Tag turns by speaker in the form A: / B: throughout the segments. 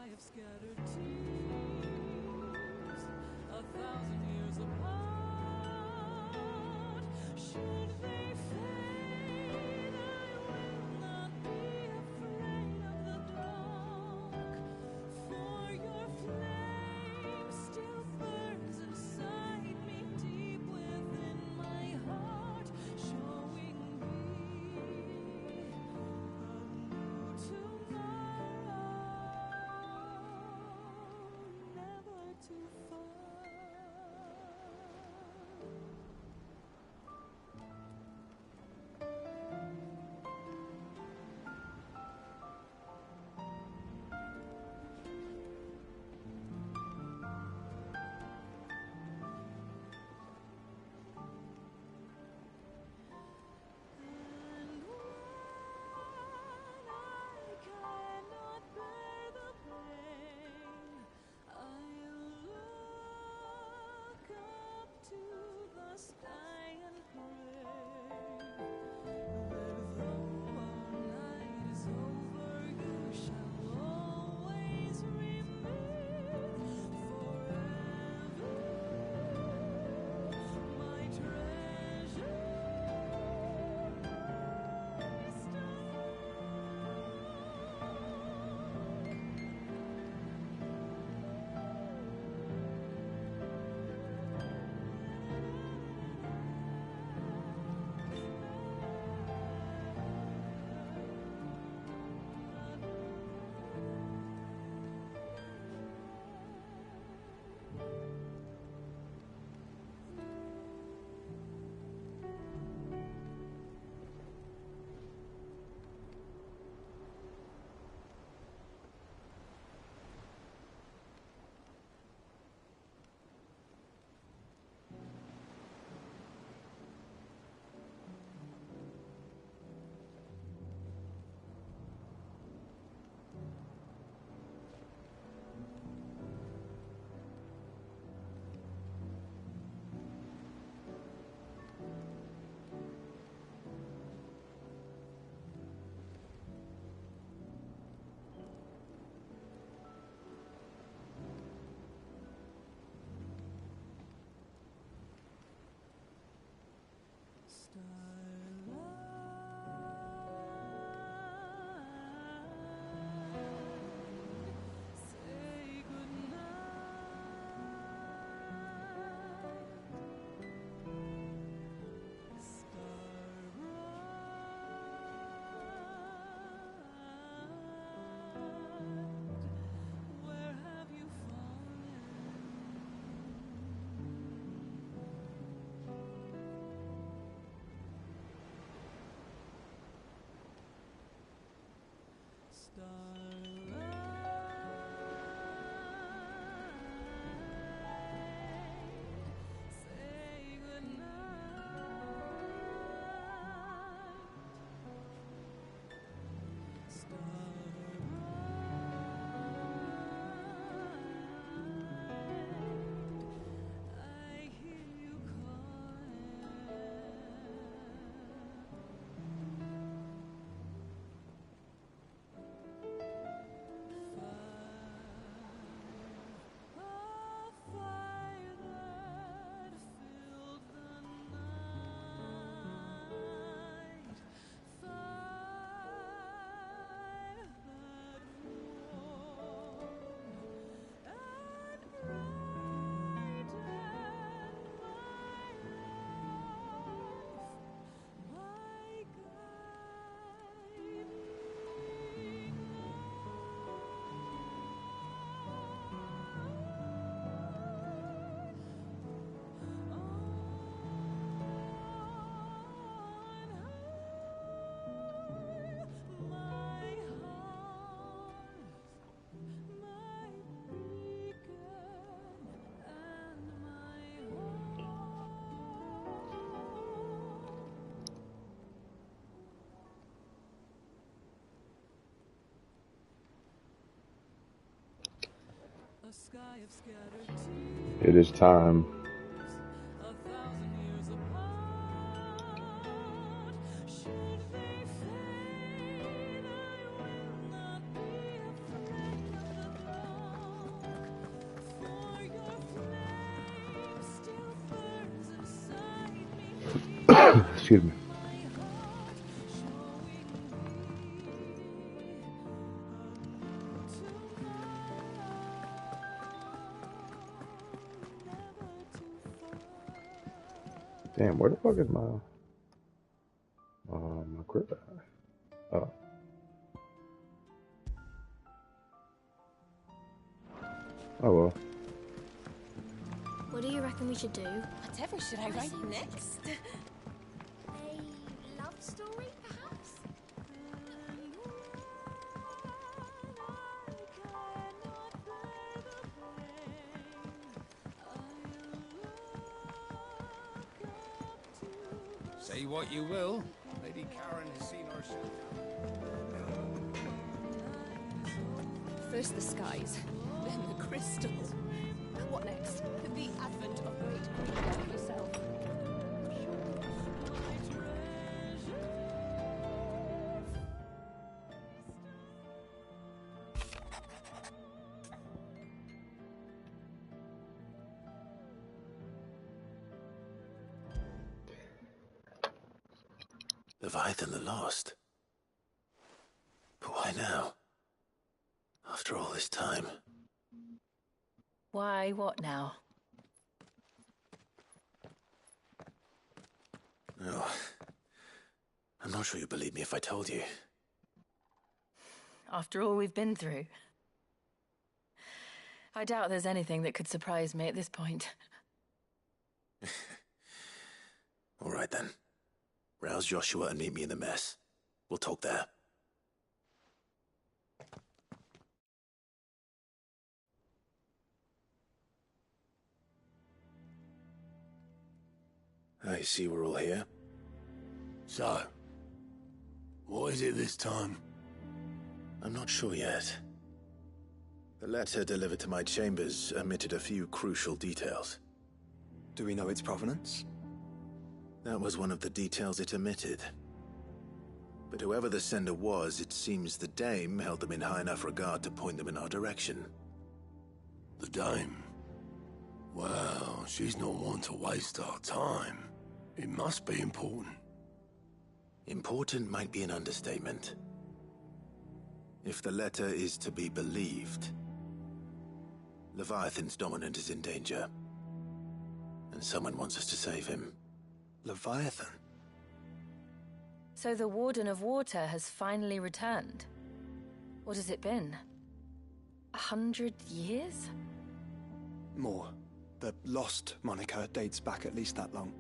A: sky of scattered tears, 1,000 years apart. Should they fade, I will not be afraid of the dark, for your flame still burns inside me, deep within my heart, showing me a new tomorrow, never too far. And when I cannot bear the pain, I'll look up to the sky and pray that though our night is over, you shall always remain forever, my treasure, my star. Say goodnight, starbright, where have you fallen? Starlight, say goodnight. Starbright, I hear you calling. Fire, a fire that filled the night, fire that warmed and brightened my life, my guiding a sky of scattered tears,
B: It is time.
A: 1,000 years apart. Should they fade, I will not be afraid of the dark.
B: Excuse me. Damn, where the fuck is my crib at? Oh. Oh well.
C: What do you reckon we should do?
D: Whatever should I write next?
C: A love story, perhaps?
E: Say what you will, Lady Karen has seen herself.
D: First the skies, then the crystals. What next? The advent of great Queen Mary herself.
F: Leviathan the Lost? But why now? After all this time.
D: Why, what now?
F: No. I'm not sure you'd believe me if I told you.
D: After all we've been through. I doubt there's anything that could surprise me at this point.
F: All right then. Rouse Joshua and meet me in the mess. We'll talk there. I see we're all here.
G: So, what is it this time?
F: I'm not sure yet. The letter delivered to my chambers omitted a few crucial details.
H: Do we know its provenance?
F: That was one of the details it omitted. But whoever the sender was, it seems the dame held them in high enough regard to point them in our direction.
G: The dame? Well, she's not one to waste our time. It must be important.
F: Important might be an understatement. If the letter is to be believed, Leviathan's dominant is in danger. And someone wants us to save him.
H: Leviathan?
D: So the Warden of Water has finally returned. What has it been? 100 years?
H: More. The Lost moniker dates back at least that long.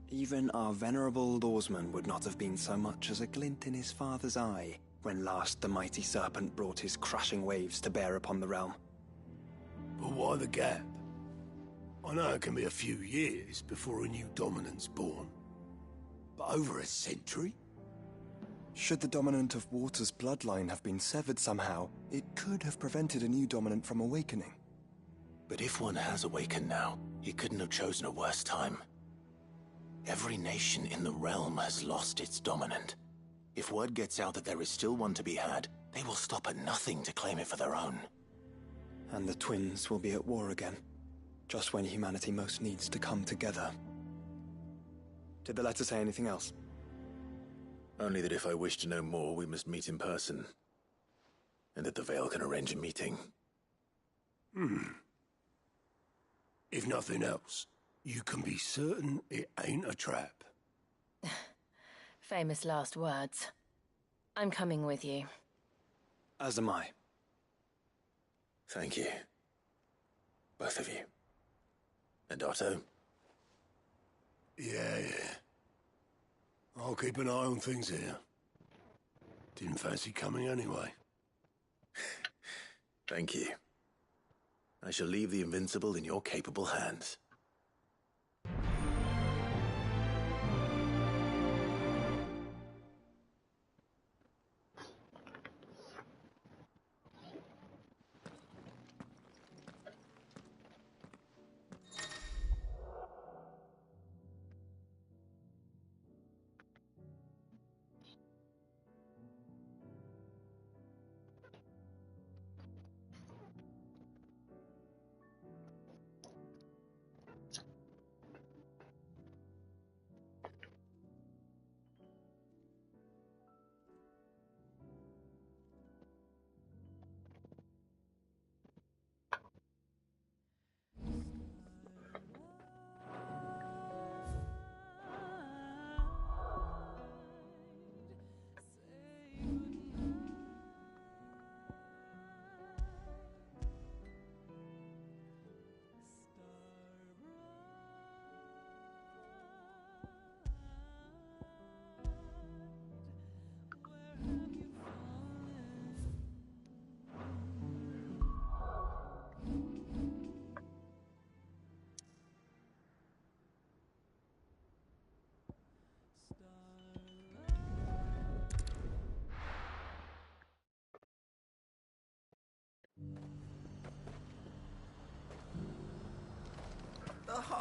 H: Even our venerable lawsman would not have been so much as a glint in his father's eye when last the mighty serpent brought his crushing waves to bear upon the realm.
G: But why the gap? I know it can be a few years before a new dominant's born. But over a century?
H: Should the dominant of Water's bloodline have been severed somehow, it could have prevented a new dominant from awakening.
F: But if one has awakened now, he couldn't have chosen a worse time. Every nation in the realm has lost its dominant. If word gets out that there is still one to be had, they will stop at nothing to claim it for their own.
H: And the twins will be at war again, just when humanity most needs to come together. Did the letter say anything else?
F: Only that if I wish to know more, we must meet in person. And that the Veil can arrange a meeting.
G: If nothing else, you can be certain it ain't a trap.
D: Famous last words. I'm coming with you.
H: As am I.
F: Thank you. Both of you. And Otto?
G: Yeah. I'll keep an eye on things here. Didn't fancy coming anyway.
F: Thank you. I shall leave the Invincible in your capable hands.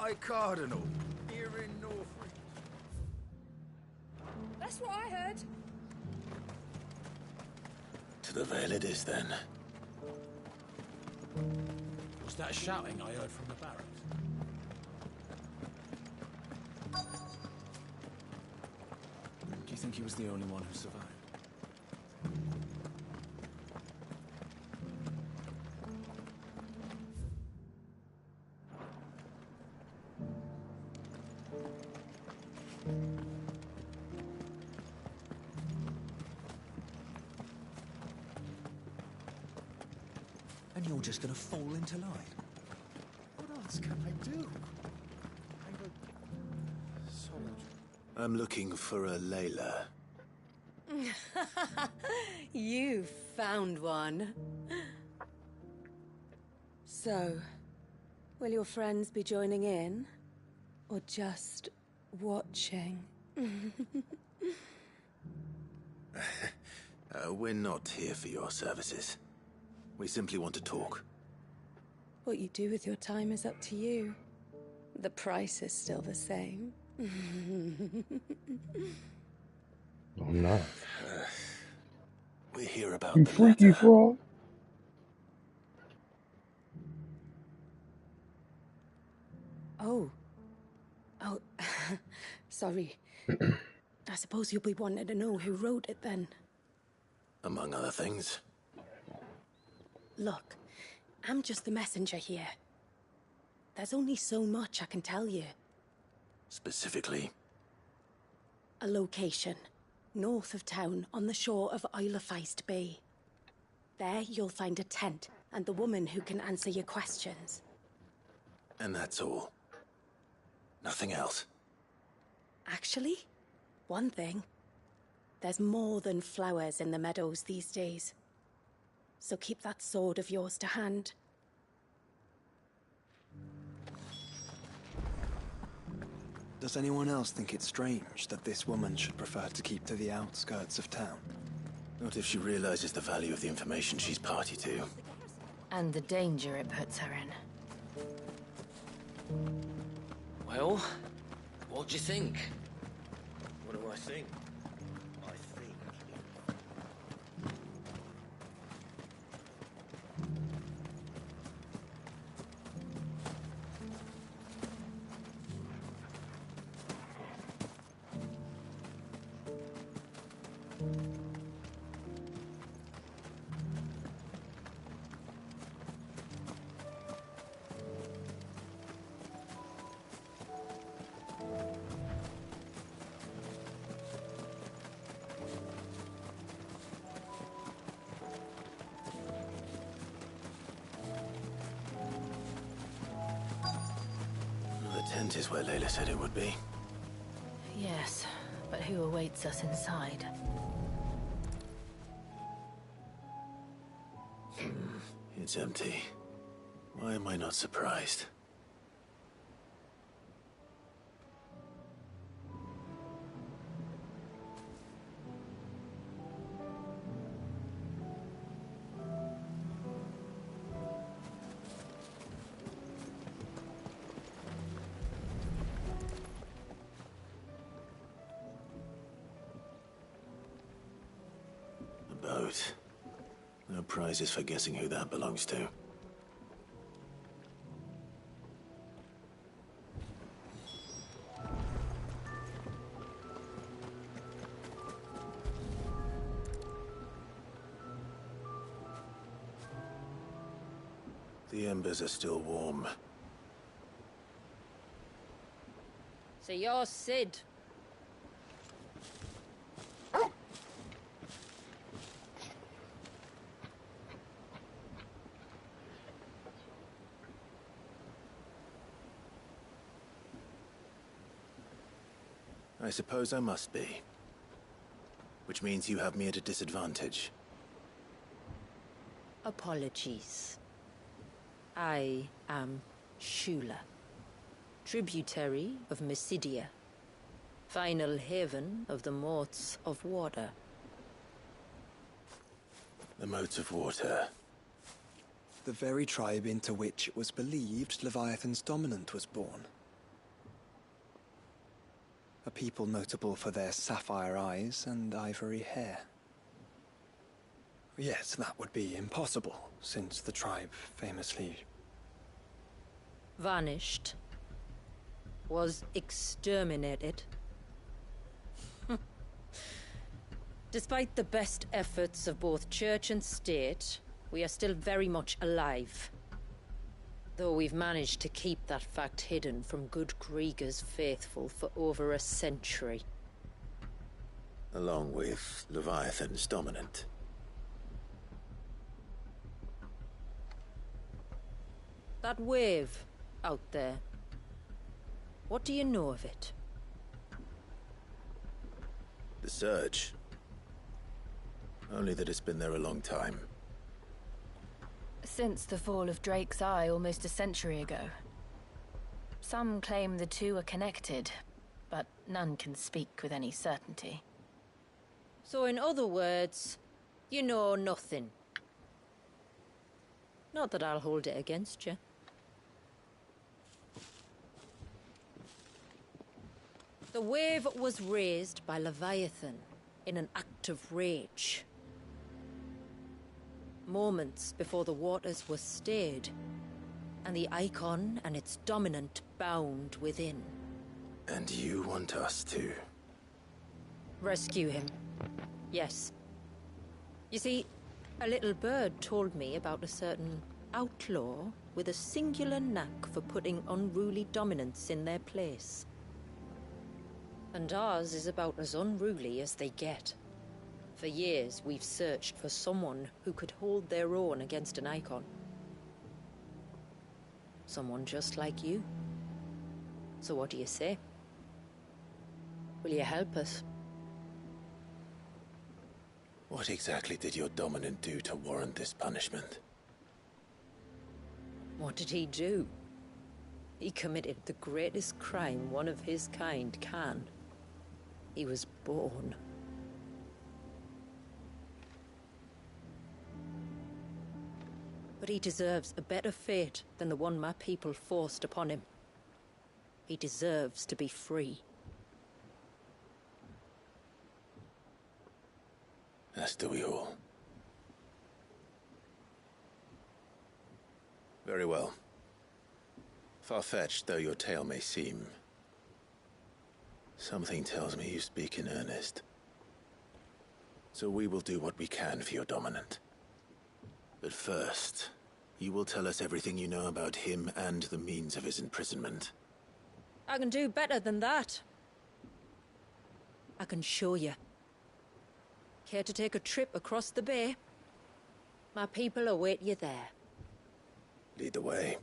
E: High Cardinal, here in Norfolk.
D: That's what I heard.
F: To the Vale it is, then.
I: Was that shouting I heard from the barracks? Do you think he was the only one who survived? And you're just gonna fall into line?
E: What else can I do? I'm a soldier.
F: I'm looking for a Layla.
J: You found one. So, will your friends be joining in? Or just watching?
F: We're not here for your services. We simply want to talk.
J: What you do with your time is up to you. The price is still the same.
B: Oh no.
F: We're here about
B: You
F: the
B: freaky
F: letter.
B: frog.
J: Oh. Oh, sorry. I suppose you'll be wanting to know who wrote it then.
F: Among other things.
J: Look, I'm just the messenger here. There's only so much I can tell you.
F: Specifically,
J: A location, north of town, on the shore of Isle of Feist Bay. There you'll find a tent and the woman who can answer your questions.
F: and that's all. Nothing else.
J: Actually, one thing. There's more than flowers in the meadows these days. So keep that sword of yours to hand.
H: Does anyone else think it's strange that this woman should prefer to keep to the outskirts of town?
F: Not if she realizes the value of the information she's party to.
K: And the danger it puts her in.
L: Well, what do you think?
F: What do I think? I think. The tent is where Layla said it would be.
K: Yes, but who awaits us inside?
F: It's empty. Why am I not surprised? The boat. No prizes for guessing who that belongs to. The embers are still warm.
K: So you're Sid.
F: I suppose I must be. Which means you have me at a disadvantage.
K: Apologies. I am Shula, tributary of Misidia, final haven of the Moats of Water.
F: The Moats of Water.
H: The very tribe into which it was believed Leviathan's dominant was born. a people notable for their sapphire eyes and ivory hair. Yet that would be impossible, since the tribe famously...
K: vanished. Was exterminated. Despite the best efforts of both church and state, we are still very much alive. Though we've managed to keep that fact hidden from good Krieger's faithful for over a century.
F: Along with Leviathan's dominant.
K: That wave out there. What do you know of it?
F: The Surge. Only that it's been there a long time.
M: Since the fall of Drake's Eye almost a century ago. Some claim the two are connected, but none can speak with any certainty.
K: So in other words, you know nothing. Not that I'll hold it against you. The wave was raised by Leviathan in an act of rage. Moments before the waters were stayed, and the icon and its dominant bound within.
F: And you want us to...
K: rescue him. Yes. You see, a little bird told me about a certain outlaw with a singular knack for putting unruly dominants in their place. And ours is about as unruly as they get. For years, we've searched for someone who could hold their own against an icon. Someone just like you. So what do you say? Will you help us?
F: What exactly did your dominant do to warrant this punishment?
K: What did he do? He committed the greatest crime one of his kind can. He was born. But he deserves a better fate than the one my people forced upon him. He deserves to be free.
F: As do we all. Very well. Far-fetched though your tale may seem, something tells me you speak in earnest. So we will do what we can for your dominant. But first, you will tell us everything you know about him and the means of his imprisonment.
K: I can do better than that. I can show you. Care to take a trip across the bay? My people await you there.
F: Lead the way.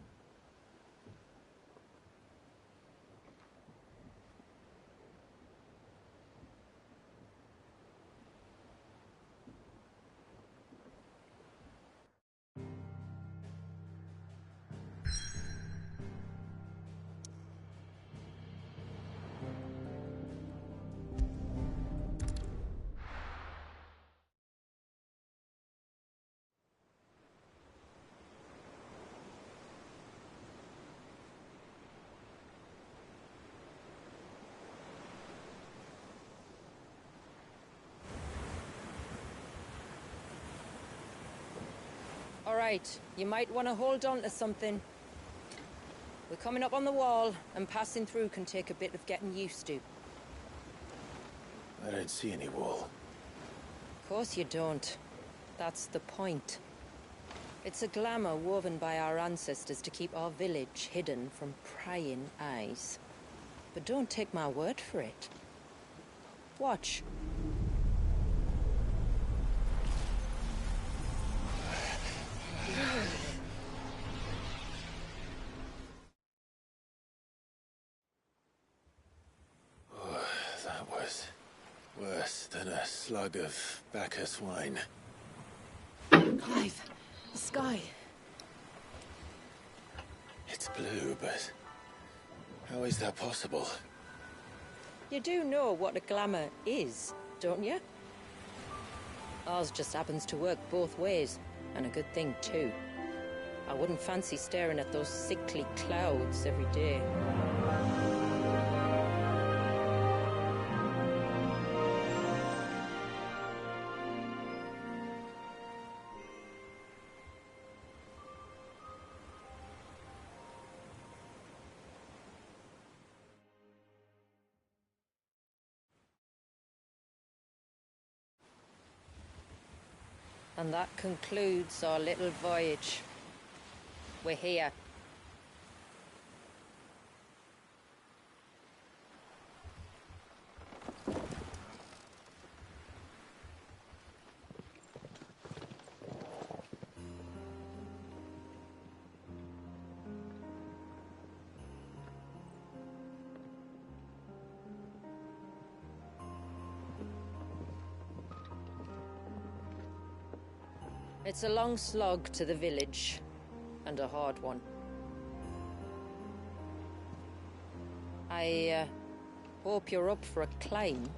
K: All right, you might want to hold on to something. We're coming up on the wall, and passing through can take a bit of getting used to.
F: I don't see any wall.
K: Of course you don't. That's the point. It's a glamour woven by our ancestors to keep our village hidden from prying eyes. But don't take my word for it. Watch.
F: That was worse than a slug of Bacchus wine.
M: Clive, the sky.
F: It's blue, but how is that possible?
K: You do know what a glamour is, don't you? Ours just happens to work both ways, and a good thing too. I wouldn't fancy staring at those sickly clouds every day. And that concludes our little voyage. We're here. It's a long slog to the village, and a hard one. I hope you're up for a climb.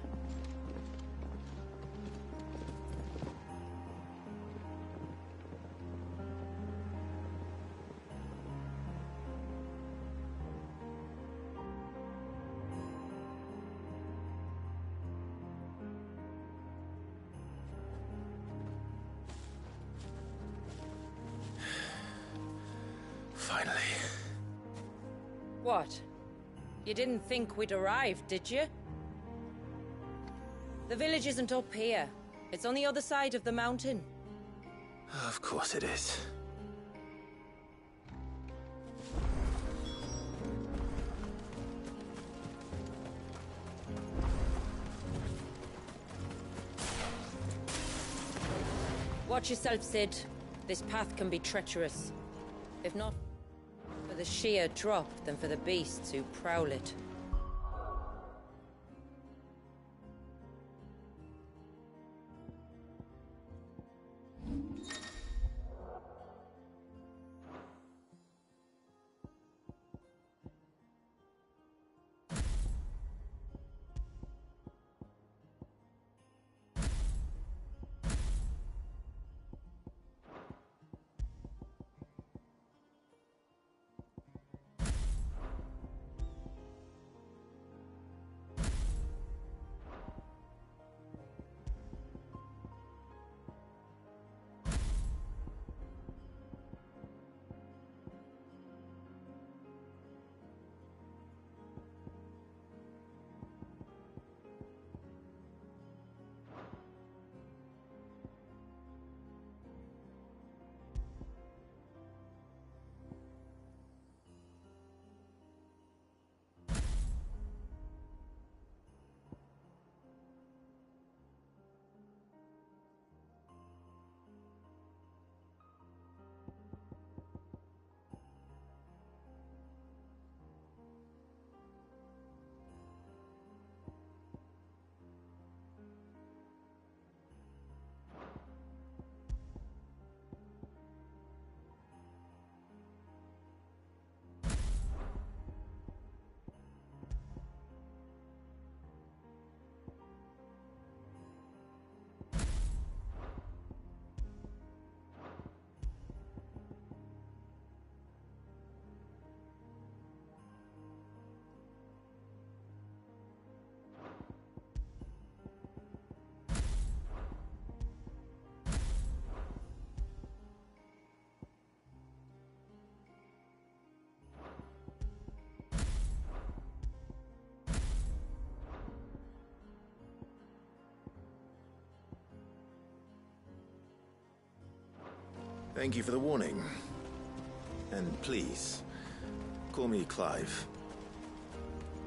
F: Finally.
K: What? You didn't think we'd arrived, did you? The village isn't up here. It's on the other side of the mountain.
F: Of course it is.
K: Watch yourself, Sid. This path can be treacherous. If not for the sheer drop, then for the beasts who prowl it.
F: Thank you for the warning. And please, call me Clive.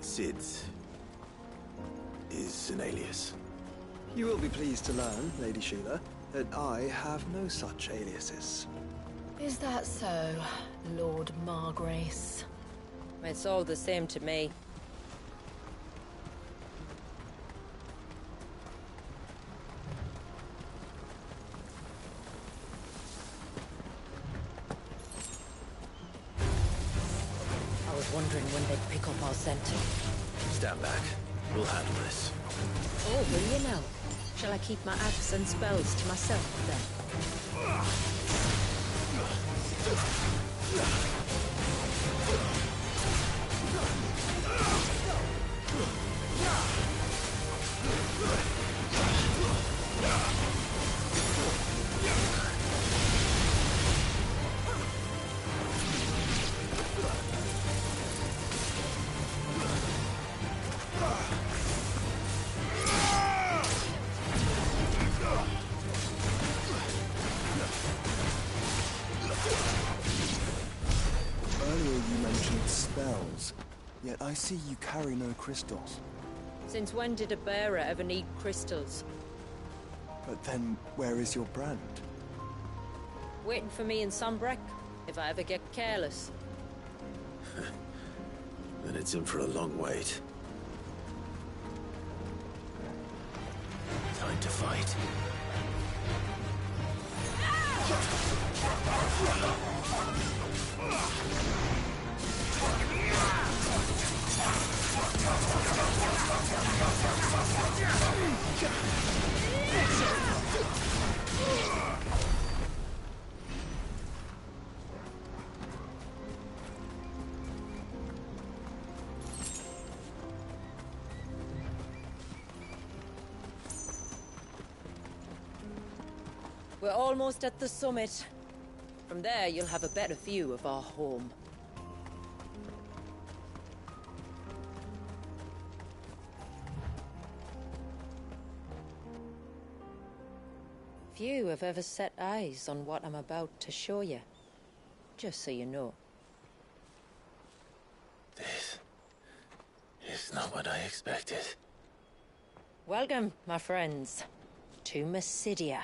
F: Sid is an alias.
H: You will be pleased to learn, Lady Sheila, that I have no such aliases.
M: Is that so, Lord Margrace?
K: It's all the same to me. I was wondering when they'd pick up our scent.
F: Stand back. We'll handle this.
K: Oh, will you now? Shall I keep my axe and spells to myself then?
H: Yet I see you carry no crystals.
K: Since when did a bearer ever need crystals?
H: But then, where is your brand?
K: Waiting for me in Sunbreck, if I ever get careless.
F: Then it's in for a long wait. Time to fight.
K: We're almost at the summit. From there, you'll have a better view of our home. Few have ever set eyes on what I'm about to show you. Just so you know.
F: This is not what I expected.
K: Welcome, my friends, to Misidia.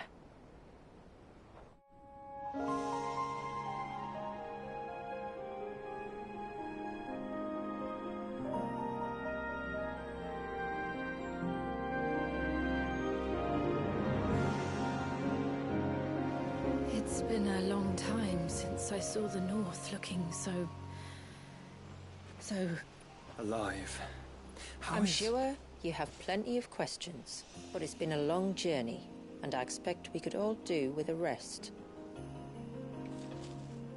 M: It's been a long time since I saw the North looking so
H: Alive.
K: I'm sure you have plenty of questions, but it's been a long journey, and I expect we could all do with a rest.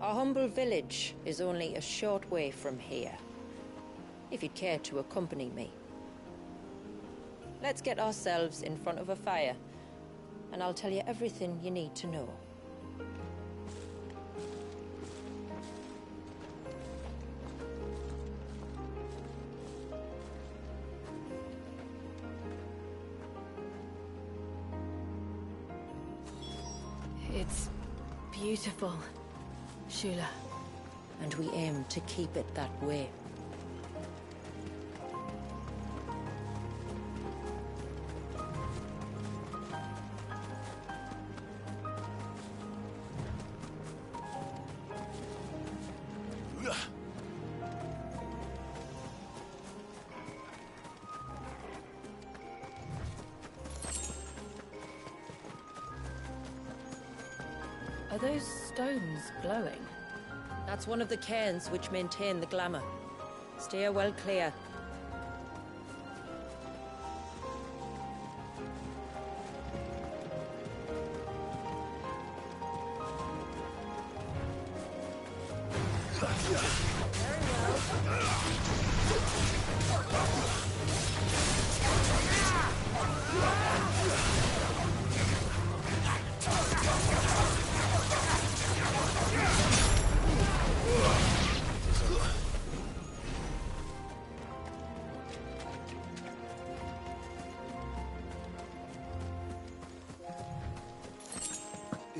K: Our humble village is only a short way from here, if you'd care to accompany me. Let's get ourselves in front of a fire, and I'll tell you everything you need to know.
M: It's beautiful, Shula.
K: And we aim to keep it that way.
M: Are those stones glowing?
K: That's one of the cairns which maintain the glamour. Steer well clear.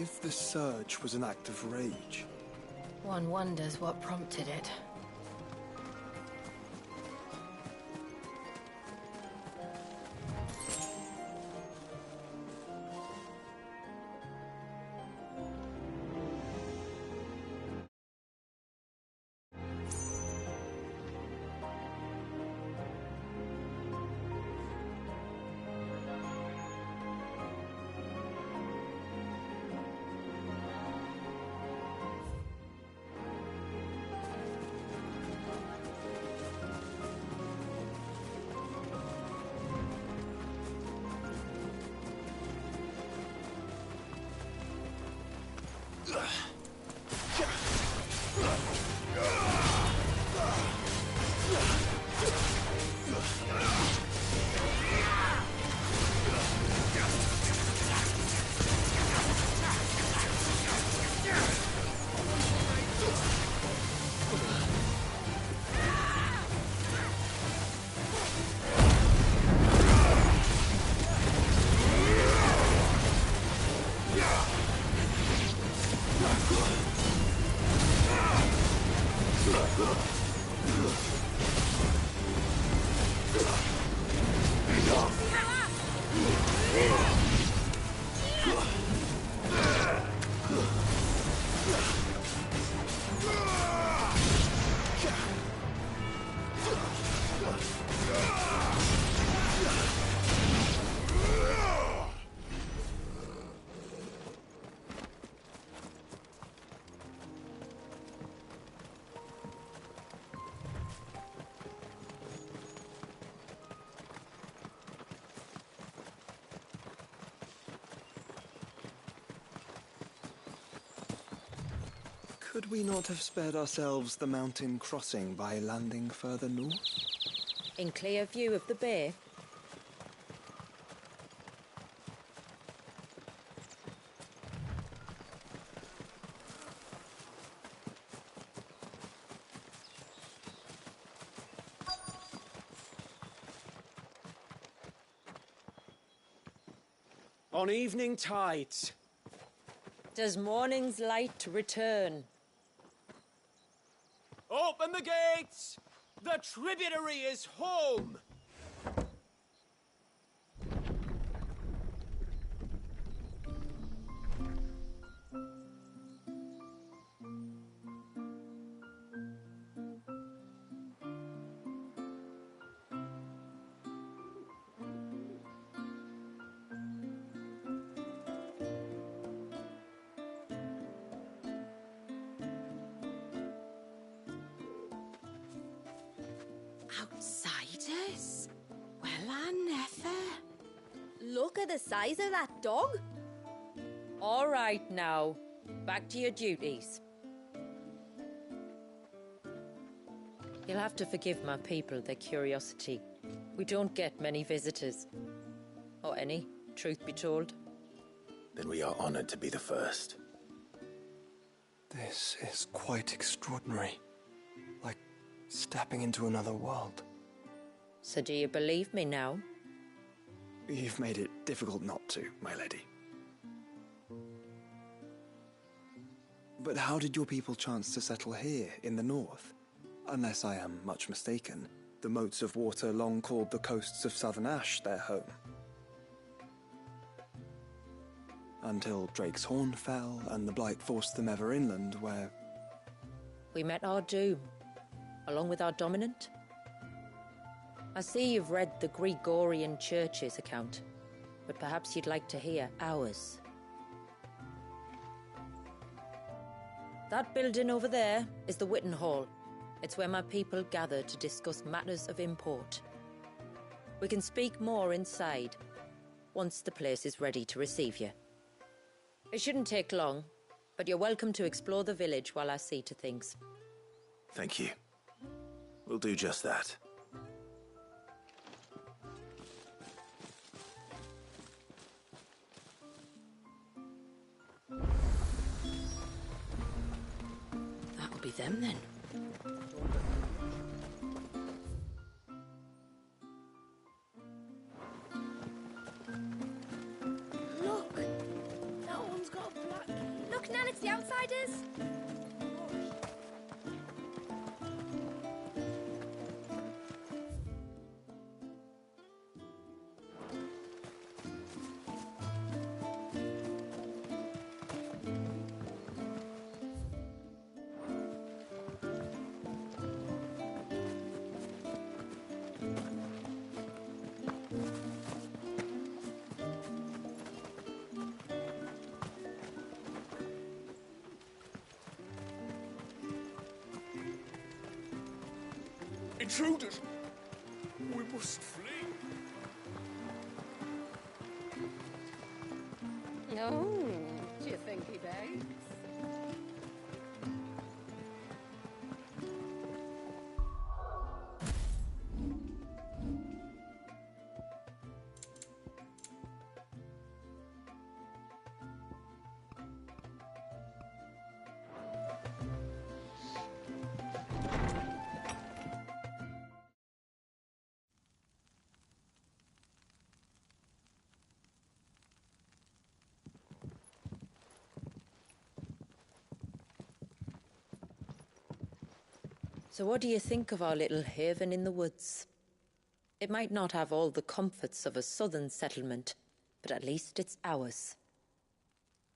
H: If the surge was an act of rage,
M: One wonders what prompted it.
H: Could we not have spared ourselves the mountain crossing by landing further north?
K: In clear view of the bay?
N: On evening tides.
K: Does morning's light return?
N: Open the gates! The tributary is home!
J: Outsiders? Well, I never.
D: Look at the size of that dog.
K: All right now, back to your duties. You'll have to forgive my people their curiosity. We don't get many visitors. Or any, truth be told.
F: Then we are honored to be the first.
H: This is quite extraordinary. Like stepping into another world.
K: So do you believe me now?
H: You've made it difficult not to, my lady. But how did your people chance to settle here in the north? Unless I am much mistaken, the moats of water long called the coasts of southern Ash their home. Until Drake's Horn fell and the Blight forced them ever inland, where...
K: We met our doom, along with our dominant. I see you've read the Gregorian Church's account, but perhaps you'd like to hear ours. That building over there is the Witten Hall. It's where my people gather to discuss matters of import. We can speak more inside, once the place is ready to receive you. It shouldn't take long, but you're welcome to explore the village while I see to things.
F: Thank you. We'll do just that.
J: That'll be them then.
D: Look! That one's got a black... Look, Nan, it's the outsiders!
G: Intruders! We must flee.
D: Oh, do you think he begs?
K: So what do you think of our little haven in the woods? It might not have all the comforts of a southern settlement, but at least it's ours.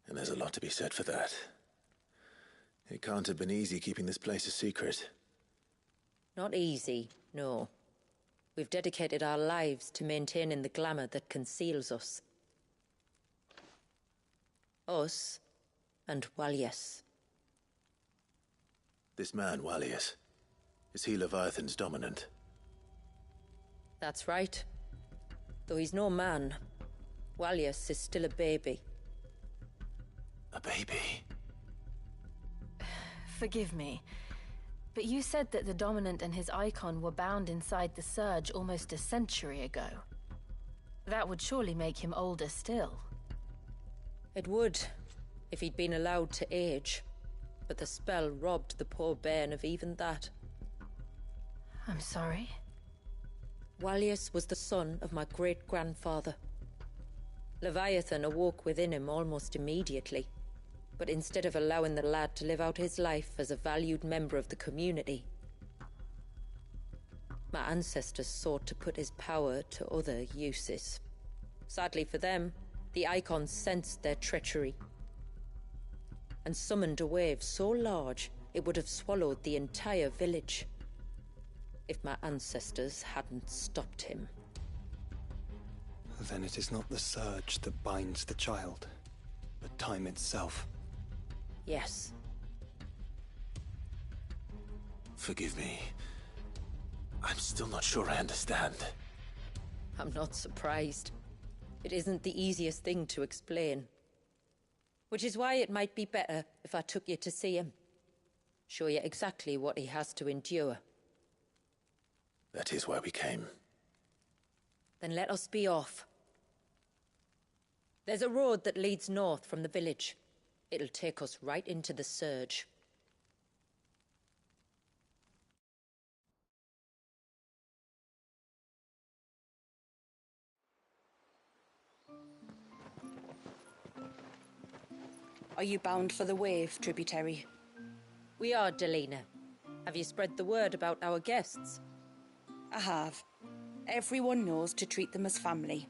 F: And there's a lot to be said for that. It can't have been easy keeping this place a secret.
K: Not easy, no. We've dedicated our lives to maintaining the glamour that conceals us. Us and Walias.
F: This man, Walias, is he Leviathan's dominant?
K: That's right. Though he's no man, Walias is still a baby.
F: A baby?
M: Forgive me, but you said that the Dominant and his icon were bound inside the Surge almost a century ago. That would surely make him older still.
K: It would, if he'd been allowed to age. But the spell robbed the poor bairn of even that.
M: I'm sorry?
K: Walias was the son of my great-grandfather. Leviathan awoke within him almost immediately. But instead of allowing the lad to live out his life as a valued member of the community, my ancestors sought to put his power to other uses. Sadly for them, the icons sensed their treachery and summoned a wave so large it would have swallowed the entire village if my ancestors hadn't stopped him.
H: Then it is not the Surge that binds the child, but time itself.
K: Yes.
F: Forgive me. I'm still not sure I understand.
K: I'm not surprised. It isn't the easiest thing to explain. Which is why it might be better if I took you to see him. Show you exactly what he has to endure.
F: That is why we came.
K: Then let us be off. There's a road that leads north from the village. It'll take us right into the Surge.
O: Are you bound for the Wave, tributary?
K: We are, Delina. Have you spread the word about our guests?
O: I have. Everyone knows to treat them as family.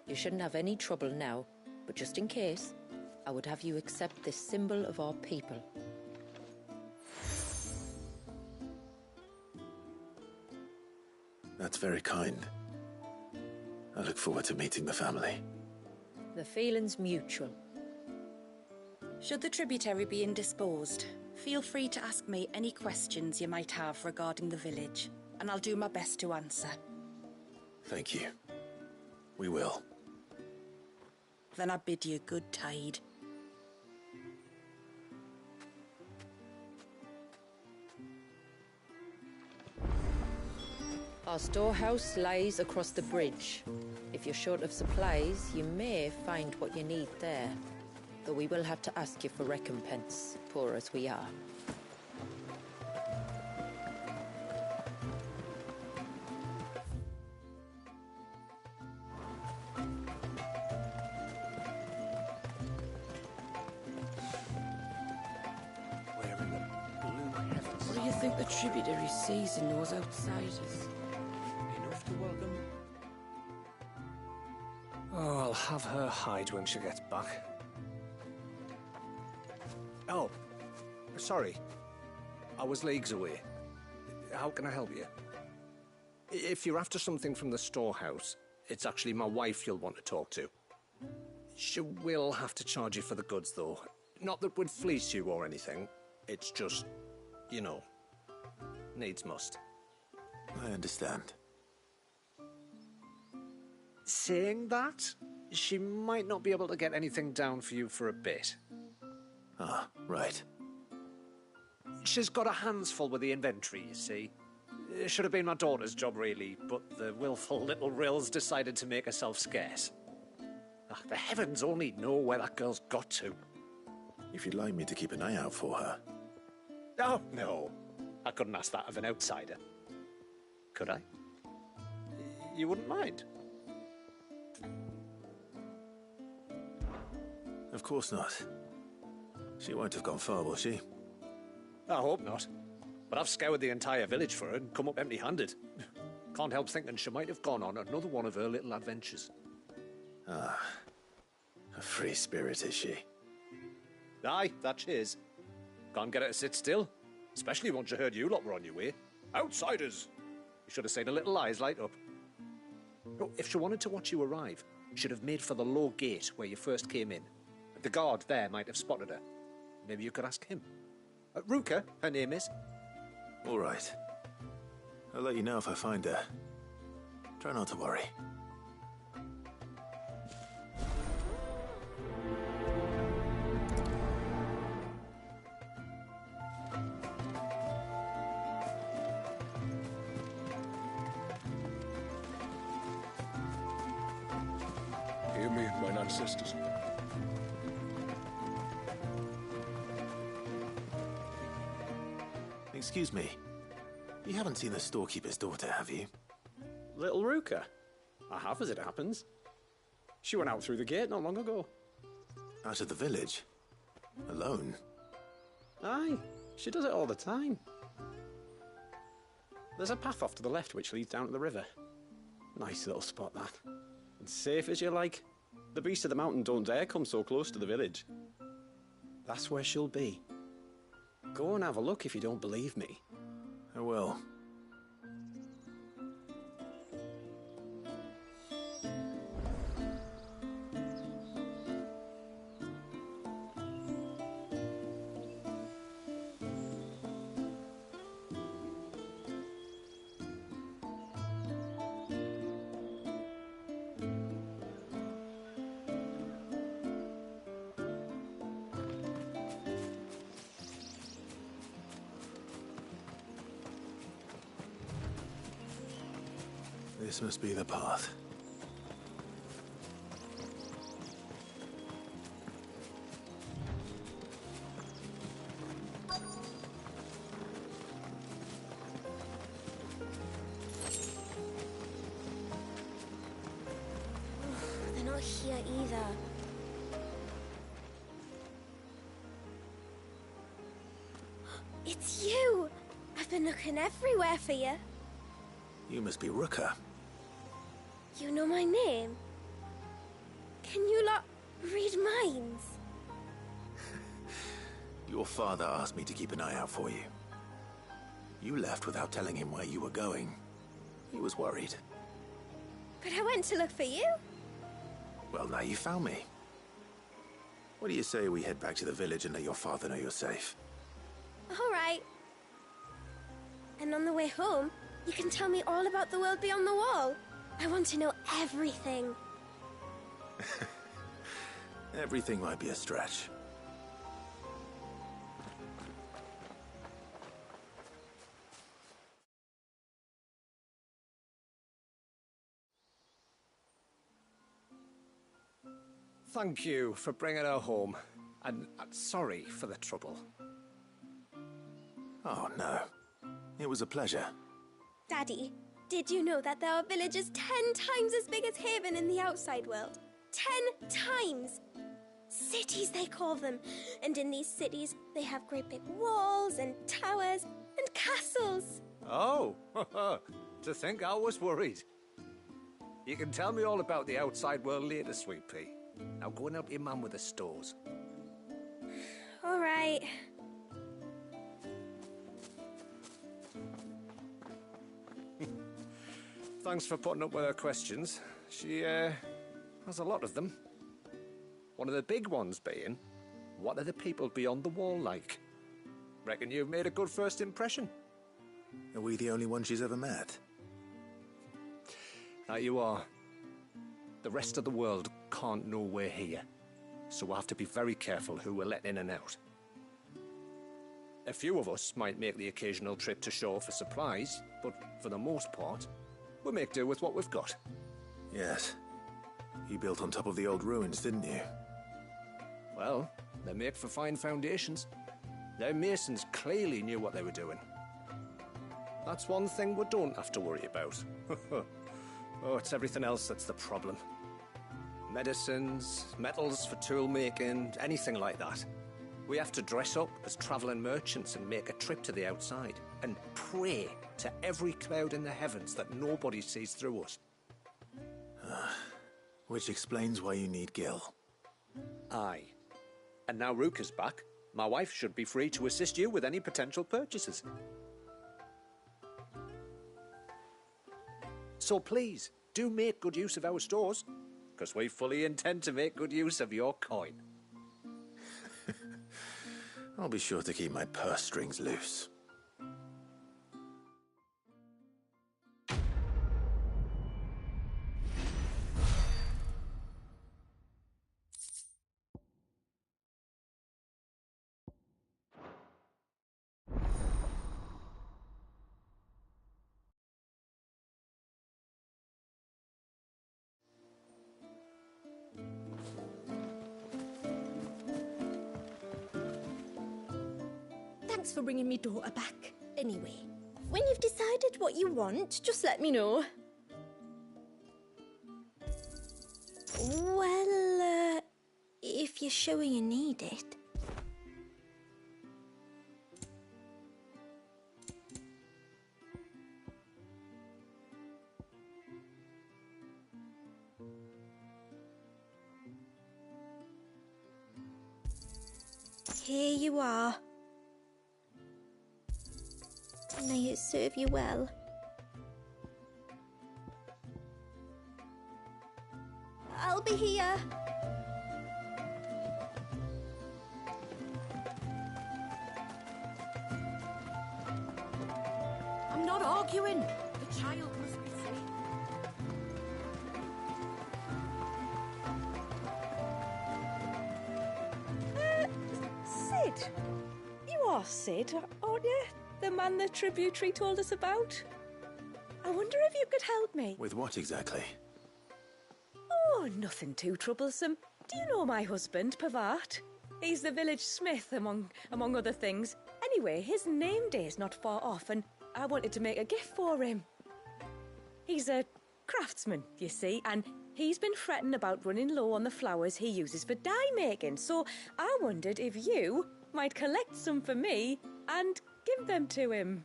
K: You shouldn't have any trouble now, but just in case, I would have you accept this symbol of our people.
F: That's very kind. I look forward to meeting the family.
K: The feeling's mutual.
O: Should the tributary be indisposed, feel free to ask me any questions you might have regarding the village, and I'll do my best to answer.
F: Thank you. We will.
O: Then I bid you good tide.
K: Our storehouse lies across the bridge. If you're short of supplies, you may find what you need there. Though we will have to ask you for recompense, poor as we are.
P: What do you think the tributary sees in those outsiders?
H: Enough to welcome. Oh, I'll have her hide when she gets back. Oh, sorry. I was leagues away. How can I help you? If you're after something from the storehouse, it's actually my wife you'll want to talk to. She will have to charge you for the goods, though. Not that we'd fleece you or anything. It's just, you know, needs must.
F: I understand.
H: Saying that, she might not be able to get anything down for you for a bit.
F: Ah, right.
H: She's got her hands full with the inventory, you see. It should have been my daughter's job, really, but the willful little Rills decided to make herself scarce. Ah, the heavens only know where that girl's got to.
F: If you'd like me to keep an eye out for her.
H: Oh, no. I couldn't ask that of an outsider. Could I? You wouldn't mind?
F: Of course not. She won't have gone far, will she?
H: I hope not. But I've scoured the entire village for her and come up empty-handed.
Q: Can't help thinking she might have gone on another one of her little adventures.
F: Ah, a free spirit is she?
Q: Aye, that she is. Can't get her to sit still, especially once she heard you lot were on your way. Outsiders! You should have seen her little eyes light up. Oh, if she wanted to watch you arrive, she'd have made for the low gate where you first came in. The guard there might have spotted her. Maybe you could ask him. Ruka, her name is.
F: All right. I'll let you know if I find her. Try not to worry.
G: Hear me, mine ancestors.
F: Excuse me. You haven't seen the storekeeper's daughter, have you?
R: Little Ruka? I have, as it happens. She went out through the gate not long ago.
F: Out of the village? Alone?
R: Aye, she does it all the time. There's a path off to the left which leads down to the river. Nice little spot, that. And safe as you like. The beasts of the mountain don't dare come so close to the village. That's where she'll be. Go and have a look if you don't believe me.
F: I will. This must be the path.
C: They're not here either. It's you! I've been looking everywhere for you.
F: You must be Ruka.
C: You know my name? Can you lot read minds?
F: Your father asked me to keep an eye out for you. You left without telling him where you were going. He was worried.
C: But I went to look for you.
F: Well, now you found me. What do you say we head back to the village and let your father know you're safe?
C: All right. And on the way home, you can tell me all about the world beyond the wall. I want to know everything.
F: Everything might be a stretch.
Q: Thank you for bringing her home. And sorry for the trouble.
F: Oh, no. It was a pleasure.
C: Daddy, did you know that there are villages 10 times as big as Haven in the outside world? 10 times! Cities, they call them. And in these cities, they have great big walls and towers and castles.
Q: Oh, to think I was worried. You can tell me all about the outside world later, Sweet Pea. Now go and help your mum with the stores.
C: All right.
Q: Thanks for putting up with her questions. She, has a lot of them. One of the big ones being, what are the people beyond the wall like? Reckon you've made a good first impression.
F: Are we the only ones she's ever met?
Q: That you are. The rest of the world can't know we're here, so we'll have to be very careful who we're letting in and out. A few of us might make the occasional trip to shore for supplies, but for the most part, we'll make do with what we've got.
F: Yes. You built on top of the old ruins, didn't you?
Q: Well, they make for fine foundations. Their masons clearly knew what they were doing. That's one thing we don't have to worry about. Oh, it's everything else that's the problem. Medicines, metals for tool making, anything like that. We have to dress up as traveling merchants and make a trip to the outside. and pray to every cloud in the heavens that nobody sees through us.
F: Which explains why you need Gil.
Q: Aye. And now Rook is back, my wife should be free to assist you with any potential purchases. So please, do make good use of our stores, because we fully intend to make good use of your coin.
F: I'll be sure to keep my purse strings loose.
C: Thanks for bringing me daughter back. Anyway, when you've decided what you want, just let me know. Well, if you're sure you need it. Here you are. May it serve you well. I'll be here.
O: I'm not arguing. The child must be safe.
D: Sid? You are Sid, aren't you? The man the tributary told us about? I wonder if you could help me.
F: With what exactly?
D: Oh, nothing too troublesome. Do you know my husband, Pavat? He's the village smith, among other things. Anyway, his name day's not far off, and I wanted to make a gift for him. He's a craftsman, you see, and he's been fretting about running low on the flowers he uses for dye making, so I wondered if you might collect some for me and give them to him.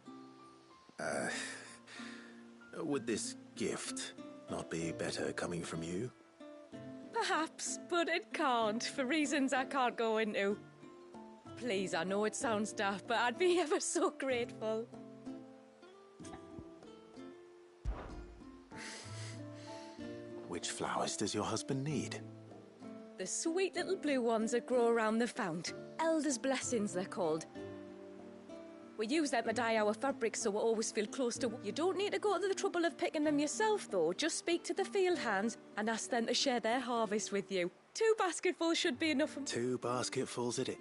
F: Would this gift not be better coming from you?
D: Perhaps, but it can't, for reasons I can't go into. Please, I know it sounds daft, but I'd be ever so grateful.
F: Which flowers does your husband need?
D: The sweet little blue ones that grow around the fount. Elder's blessings, they're called. We use them to dye our fabrics so we always feel close to... You don't need to go to the trouble of picking them yourself, though. Just speak to the field hands and ask them to share their harvest with you. 2 basketfuls should be enough.
F: 2 basketfuls at it.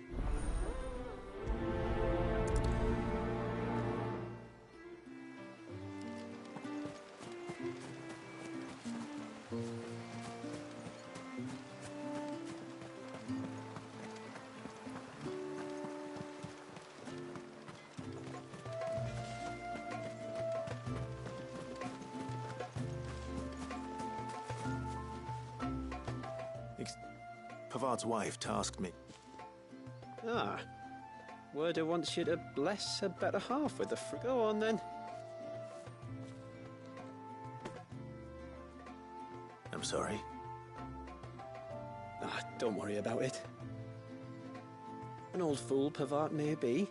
F: Pavard's wife tasked me.
R: Ah. Werder wants you to bless her better half with the fruit. Go on, then.
F: I'm sorry.
R: Ah, don't worry about it. An old fool Pavard may be,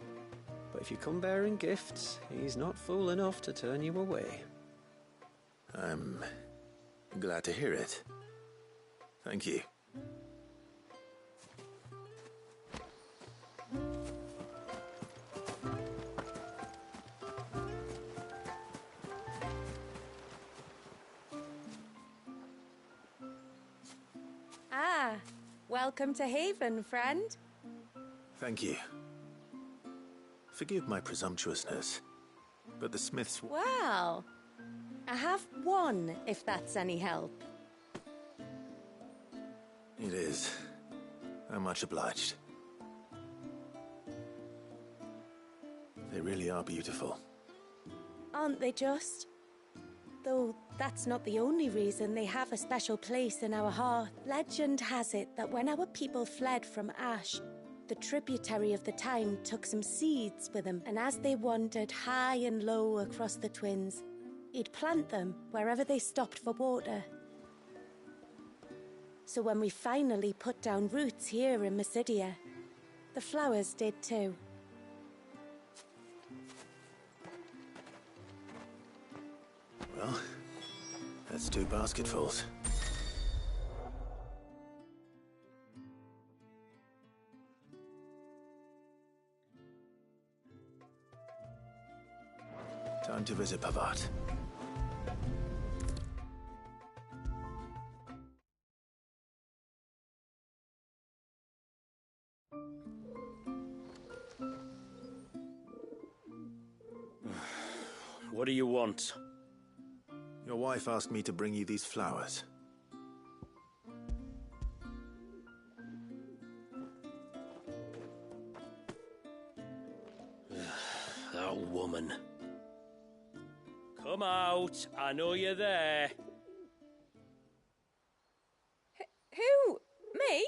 R: but if you come bearing gifts, he's not fool enough to turn you away.
F: I'm glad to hear it. Thank you.
D: Ah, welcome to Haven, friend.
F: Thank you. Forgive my presumptuousness, but the smiths...
D: Well, I have one, if that's any help.
F: It is. I'm much obliged. They really are beautiful.
J: Aren't they just? Though that's not the only reason they have a special place in our heart. Legend has it that when our people fled from Ash, the tributary of the Tyne took some seeds with him, and as they wandered high and low across the Twins, he'd plant them wherever they stopped for water. So when we finally put down roots here in Misidia, the flowers did too.
F: Well, that's 2 basketfuls. Time to visit Pavat.
S: What do you want?
F: Your wife asked me to bring you these flowers.
S: That woman. Come out. I know you're there.
D: Who? Me?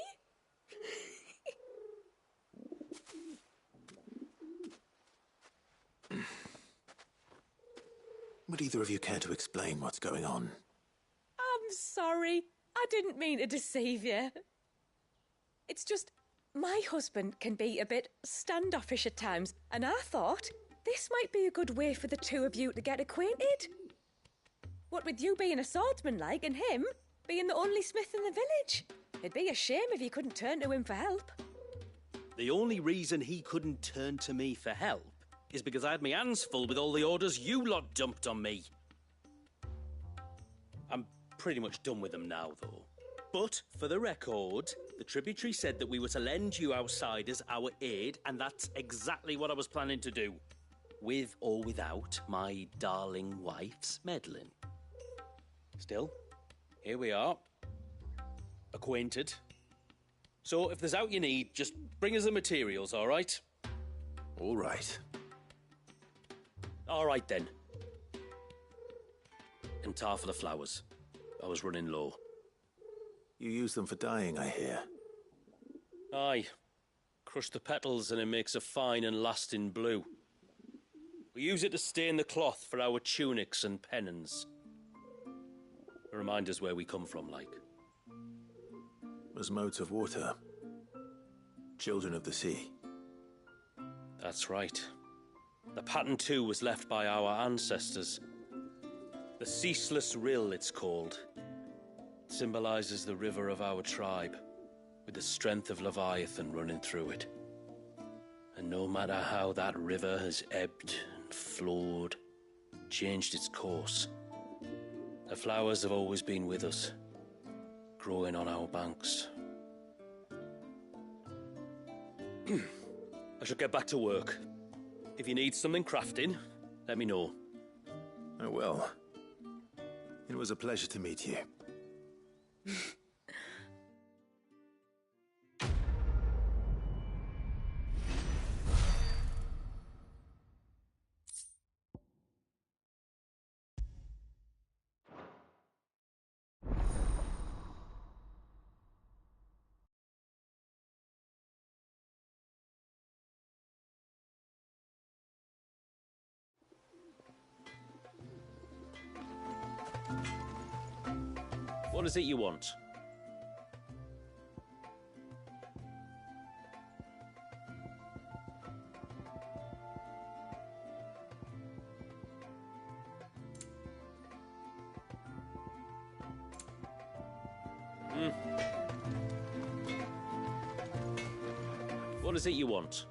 F: Would either of you care to explain what's going on?
D: I'm sorry. I didn't mean to deceive you. It's just, my husband can be a bit standoffish at times, and I thought this might be a good way for the two of you to get acquainted. What with you being a swordsman like, and him being the only smith in the village. It'd be a shame if you couldn't turn to him for help.
S: The only reason he couldn't turn to me for help is because I had my hands full with all the orders you lot dumped on me. I'm pretty much done with them now, though. But, for the record, the tributary said that we were to lend you outsiders our aid, and that's exactly what I was planning to do. With or without my darling wife's meddling. Still, here we are. Acquainted. So, if there's out you need, just bring us the materials, all right?
F: All right.
S: All right, then. And tar for the flowers. I was running low.
F: You use them for dyeing, I hear.
S: Aye. Crush the petals and it makes a fine and lasting blue. We use it to stain the cloth for our tunics and pennons. A reminder's where we come from, like.
F: As modes of water. Children of the sea.
S: That's right. The pattern, too, was left by our ancestors. The Ceaseless Rill, it's called. It symbolizes the river of our tribe, with the strength of Leviathan running through it. And no matter how that river has ebbed and flowed, changed its course, the flowers have always been with us, growing on our banks. I should get back to work. If you need something crafting, let me know.
F: I will. It was a pleasure to meet you.
S: What is it you want? What is it you want?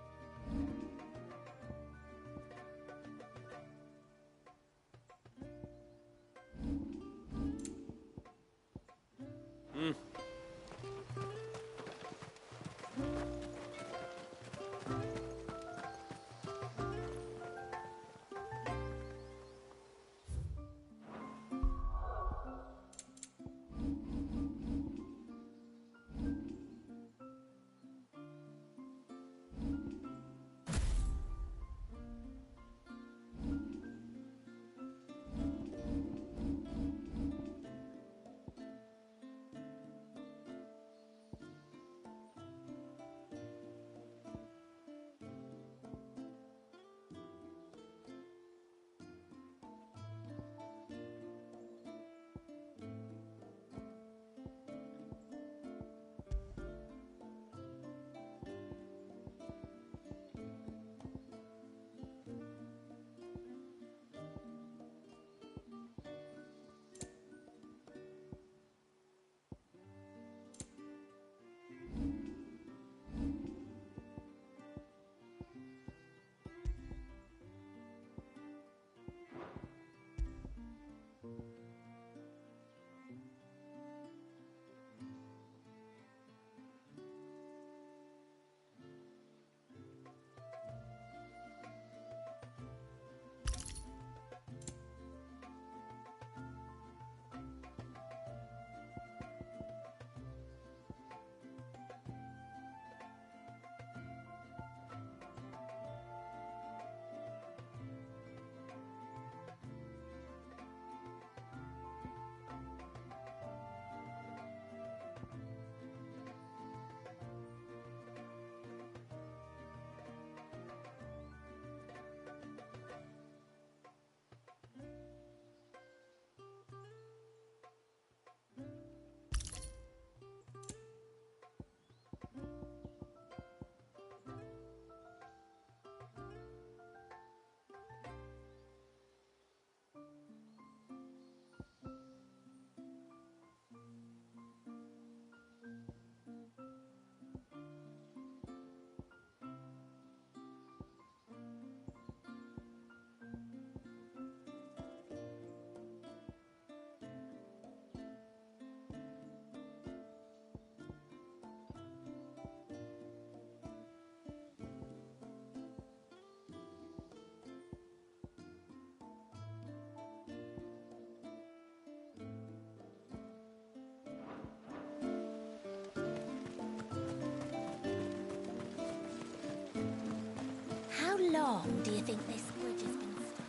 C: long do you think this bridge has been stuck?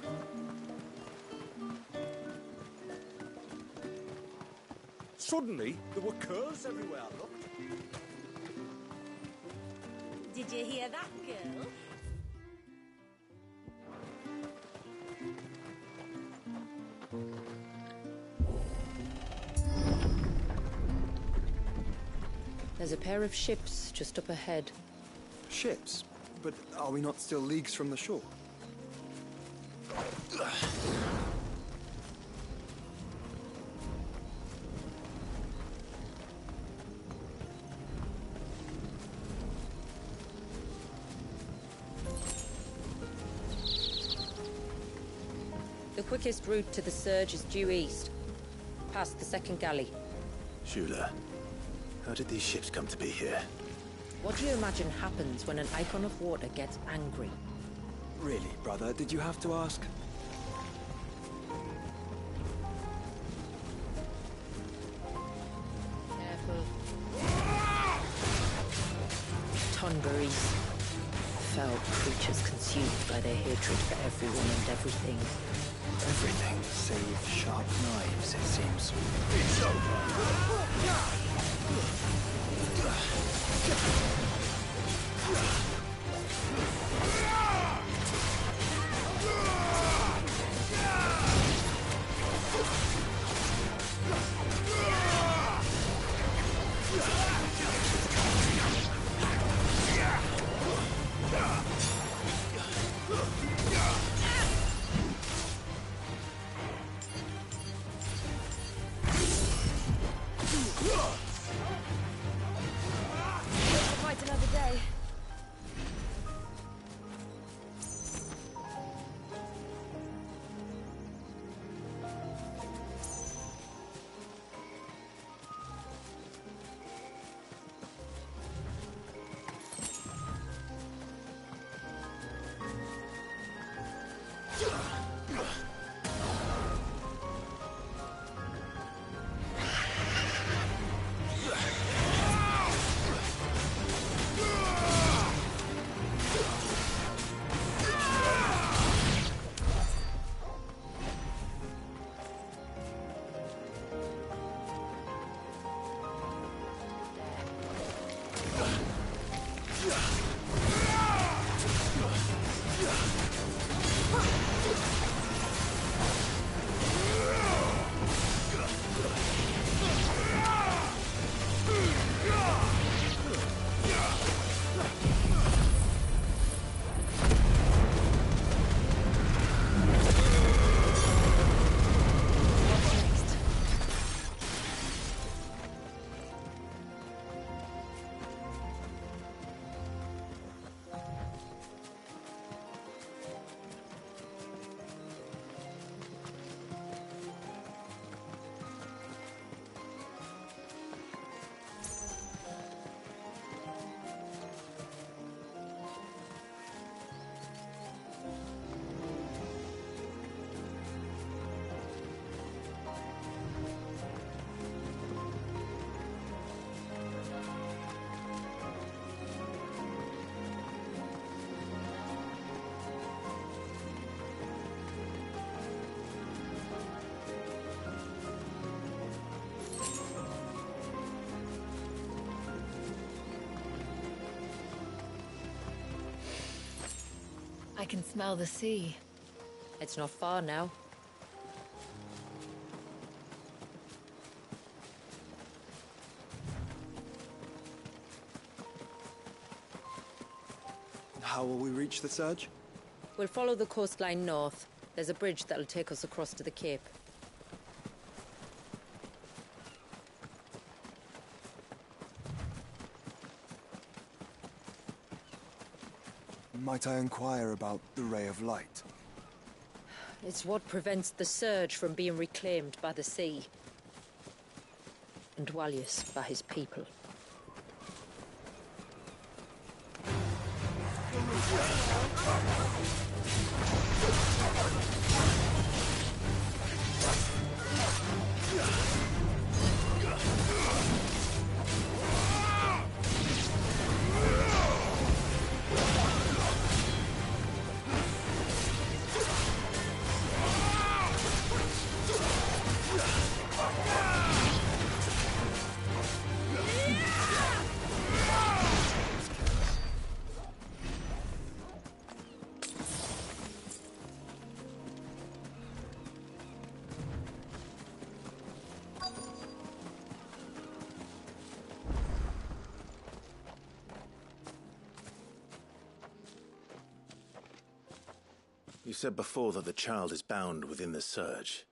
Q: Suddenly, there were curls everywhere I looked.
T: Did you hear that, girl?
K: There's a pair of ships just up ahead.
H: Ships? But are we not still leagues from the shore?
K: The quickest route to the surge is due east, past the second galley.
F: Shula, how did these ships come to be here?
K: What do you imagine happens when an icon of water gets angry?
H: Really, brother? Did you have to ask?
K: Careful. Tonberries. Foul creatures consumed by their hatred for everyone and everything.
H: Everything save sharp knives, it seems.
G: It's over.
D: Quite another day.
M: I can smell the sea.
K: It's not far now.
H: How will we reach the surge?
K: We'll follow the coastline north. There's a bridge that'll take us across to the cape.
H: Might I inquire about the Ray of Light?
K: It's what prevents the surge from being reclaimed by the sea. And Dwalius by his people.
F: You said before that the child is bound within the surge.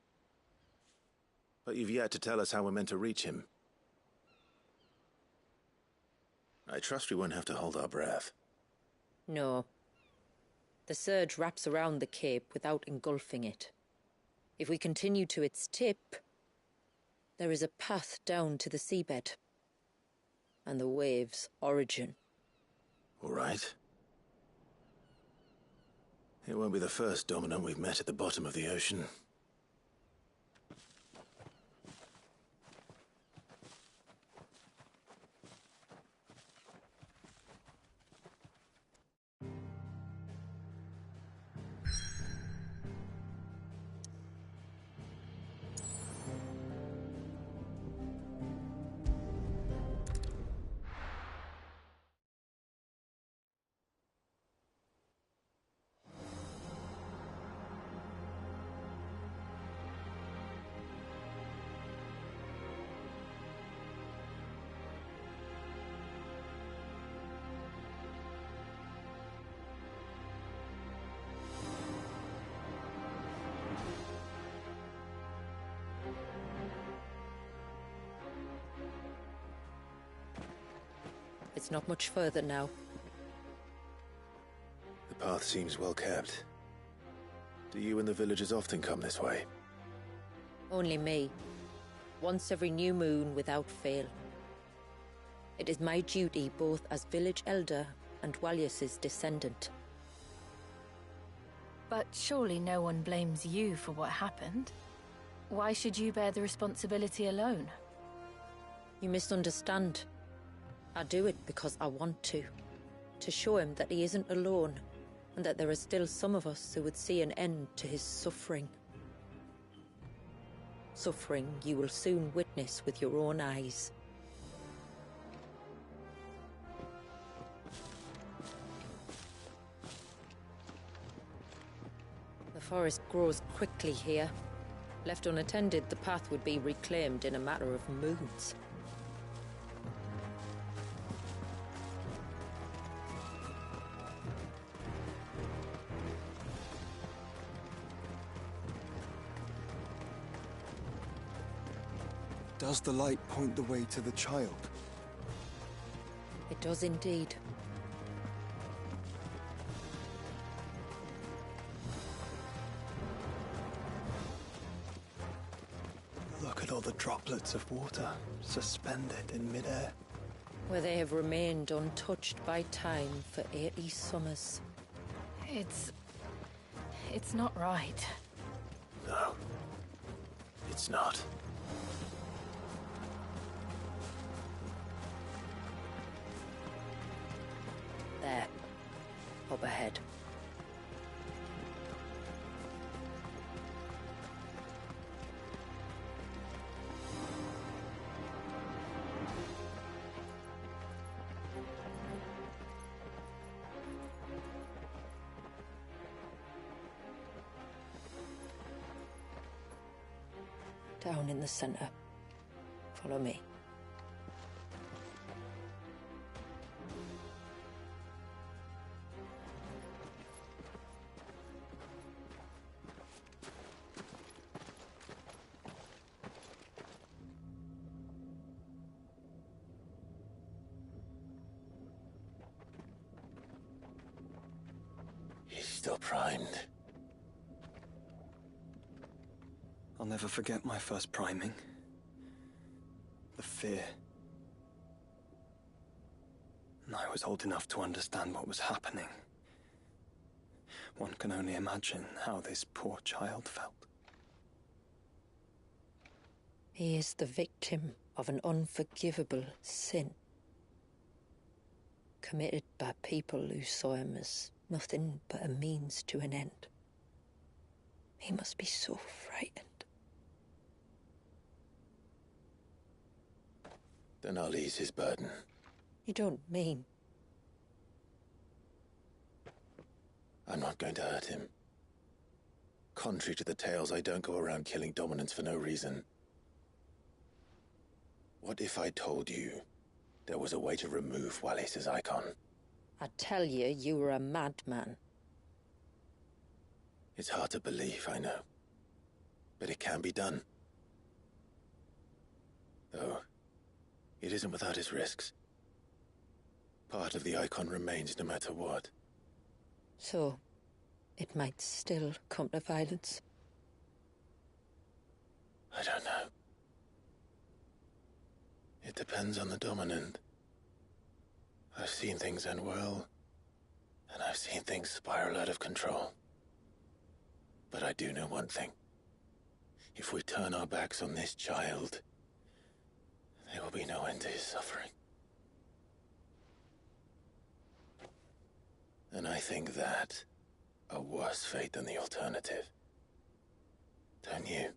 F: But you've yet to tell us how we're meant to reach him. I trust we won't have to hold our breath.
K: No. The surge wraps around the cape without engulfing it. If we continue to its tip, there is a path down to the seabed. And the wave's origin.
F: All right. It won't be the first dominant we've met at the bottom of the ocean.
K: It's not much further now.
F: The path seems well kept. Do you and the villagers often come this way?
K: Only me. Once every new moon without fail. It is my duty both as village elder and Walius's descendant.
M: But surely no one blames you for what happened. Why should you bear the responsibility alone?
K: You misunderstand. I do it because I want to. To show him that he isn't alone, and that there are still some of us who would see an end to his suffering. Suffering you will soon witness with your own eyes. The forest grows quickly here. Left unattended, the path would be reclaimed in a matter of moons.
H: Does the light point the way to the child?
K: It does indeed.
H: Look at all the droplets of water suspended in midair.
K: Where they have remained untouched by time for 80 summers.
M: It's not right.
F: No. It's not.
K: There. Up ahead. Down in the center. Follow me.
F: He's still primed.
H: I'll never forget my first priming. The fear. And I was old enough to understand what was happening. One can only imagine how this poor child felt.
K: He is the victim of an unforgivable sin. Committed by people who saw him as nothing but a means to an end. He must be so frightened.
F: Then I'll ease his burden.
K: You don't mean?
F: I'm not going to hurt him. Contrary to the tales, I don't go around killing dominants for no reason. What if I told you there was a way to remove Walius's icon?
K: I tell you, you were a madman.
F: It's hard to believe, I know. But it can be done. Though, it isn't without its risks. Part of the icon remains no matter what.
K: So, it might still come to violence.
F: I don't know. It depends on the dominant. I've seen things end well, and I've seen things spiral out of control. But I do know one thing. If we turn our backs on this child, there will be no end to his suffering. And I think that a worse fate than the alternative. Don't you?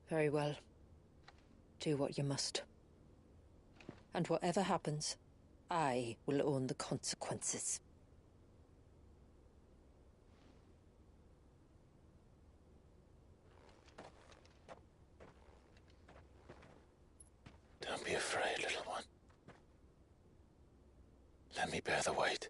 K: Very well. Do what you must. And whatever happens, I will own the consequences.
F: Don't be afraid, little one. Let me bear the weight.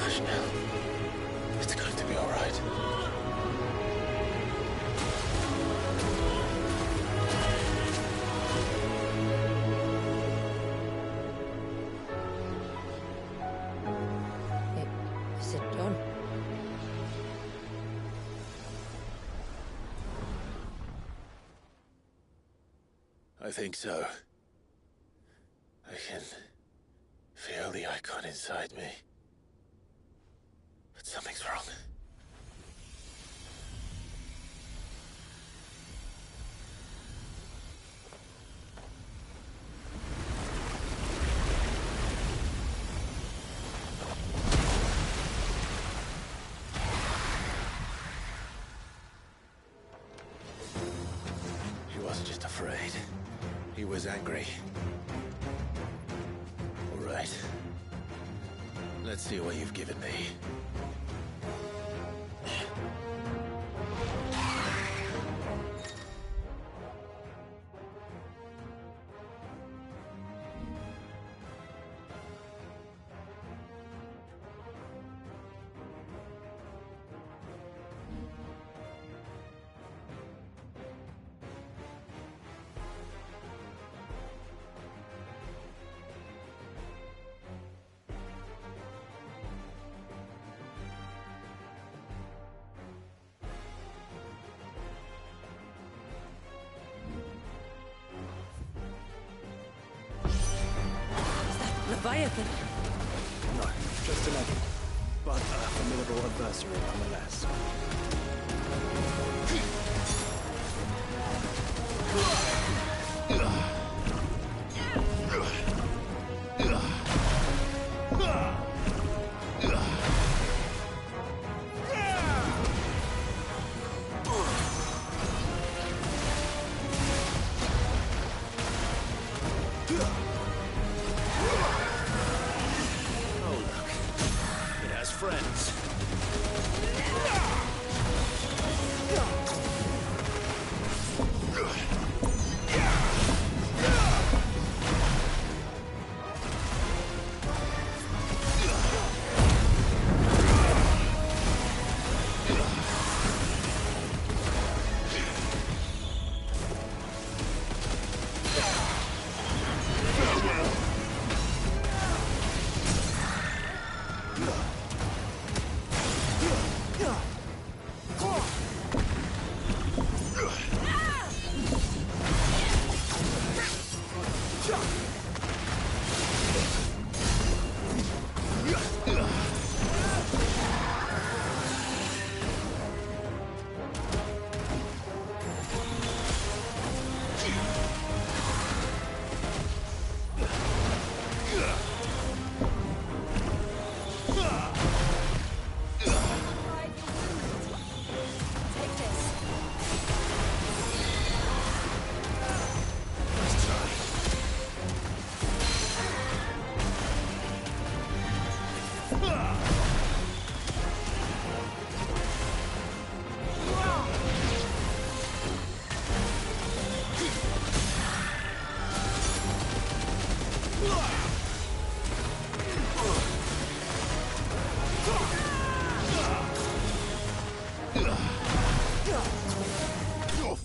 F: Hush now. It's going to be all right.
K: Is it done?
F: I think so. I can feel the icon inside me. But something's wrong. He wasn't just afraid. He was angry. All right. Let's see what you've given me.
K: Leviathan!
H: No, just an enemy. But a formidable adversary nonetheless.
N: Oh, look. It has friends.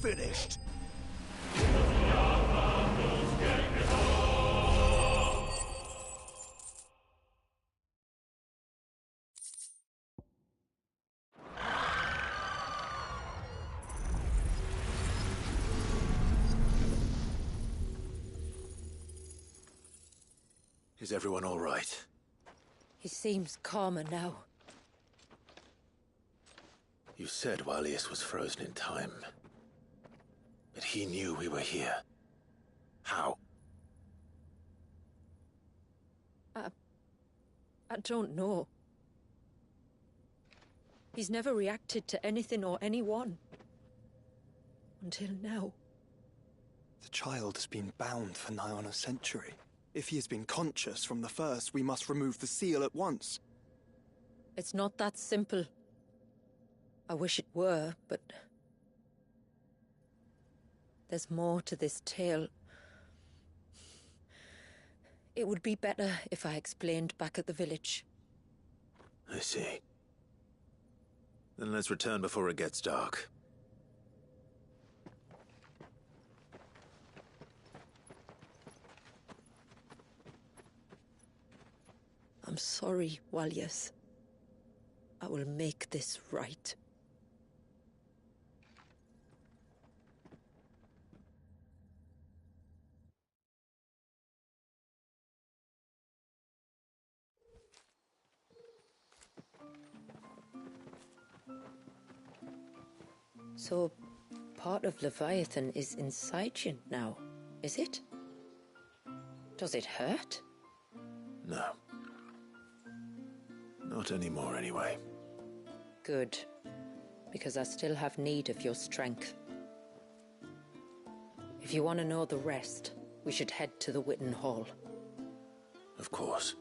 G: finished.
F: Is everyone all right?
K: He seems calmer now.
F: You said Walius was frozen in time. But he knew we were here. How?
K: I don't know. He's never reacted to anything or anyone. Until now.
H: The child has been bound for nigh on a century. If he has been conscious from the first, we must remove the seal at once.
K: It's not that simple. I wish it were, but... there's more to this tale. It would be better if I explained back at the village.
F: I see. Then let's return before it gets dark.
K: I'm sorry, Walius. I will make this right. So, part of Leviathan is inside you now, is it? Does it hurt?
F: No. Not anymore, anyway.
K: Good. Because I still have need of your strength. If you want to know the rest, we should head to the Witten Hall.
F: Of course.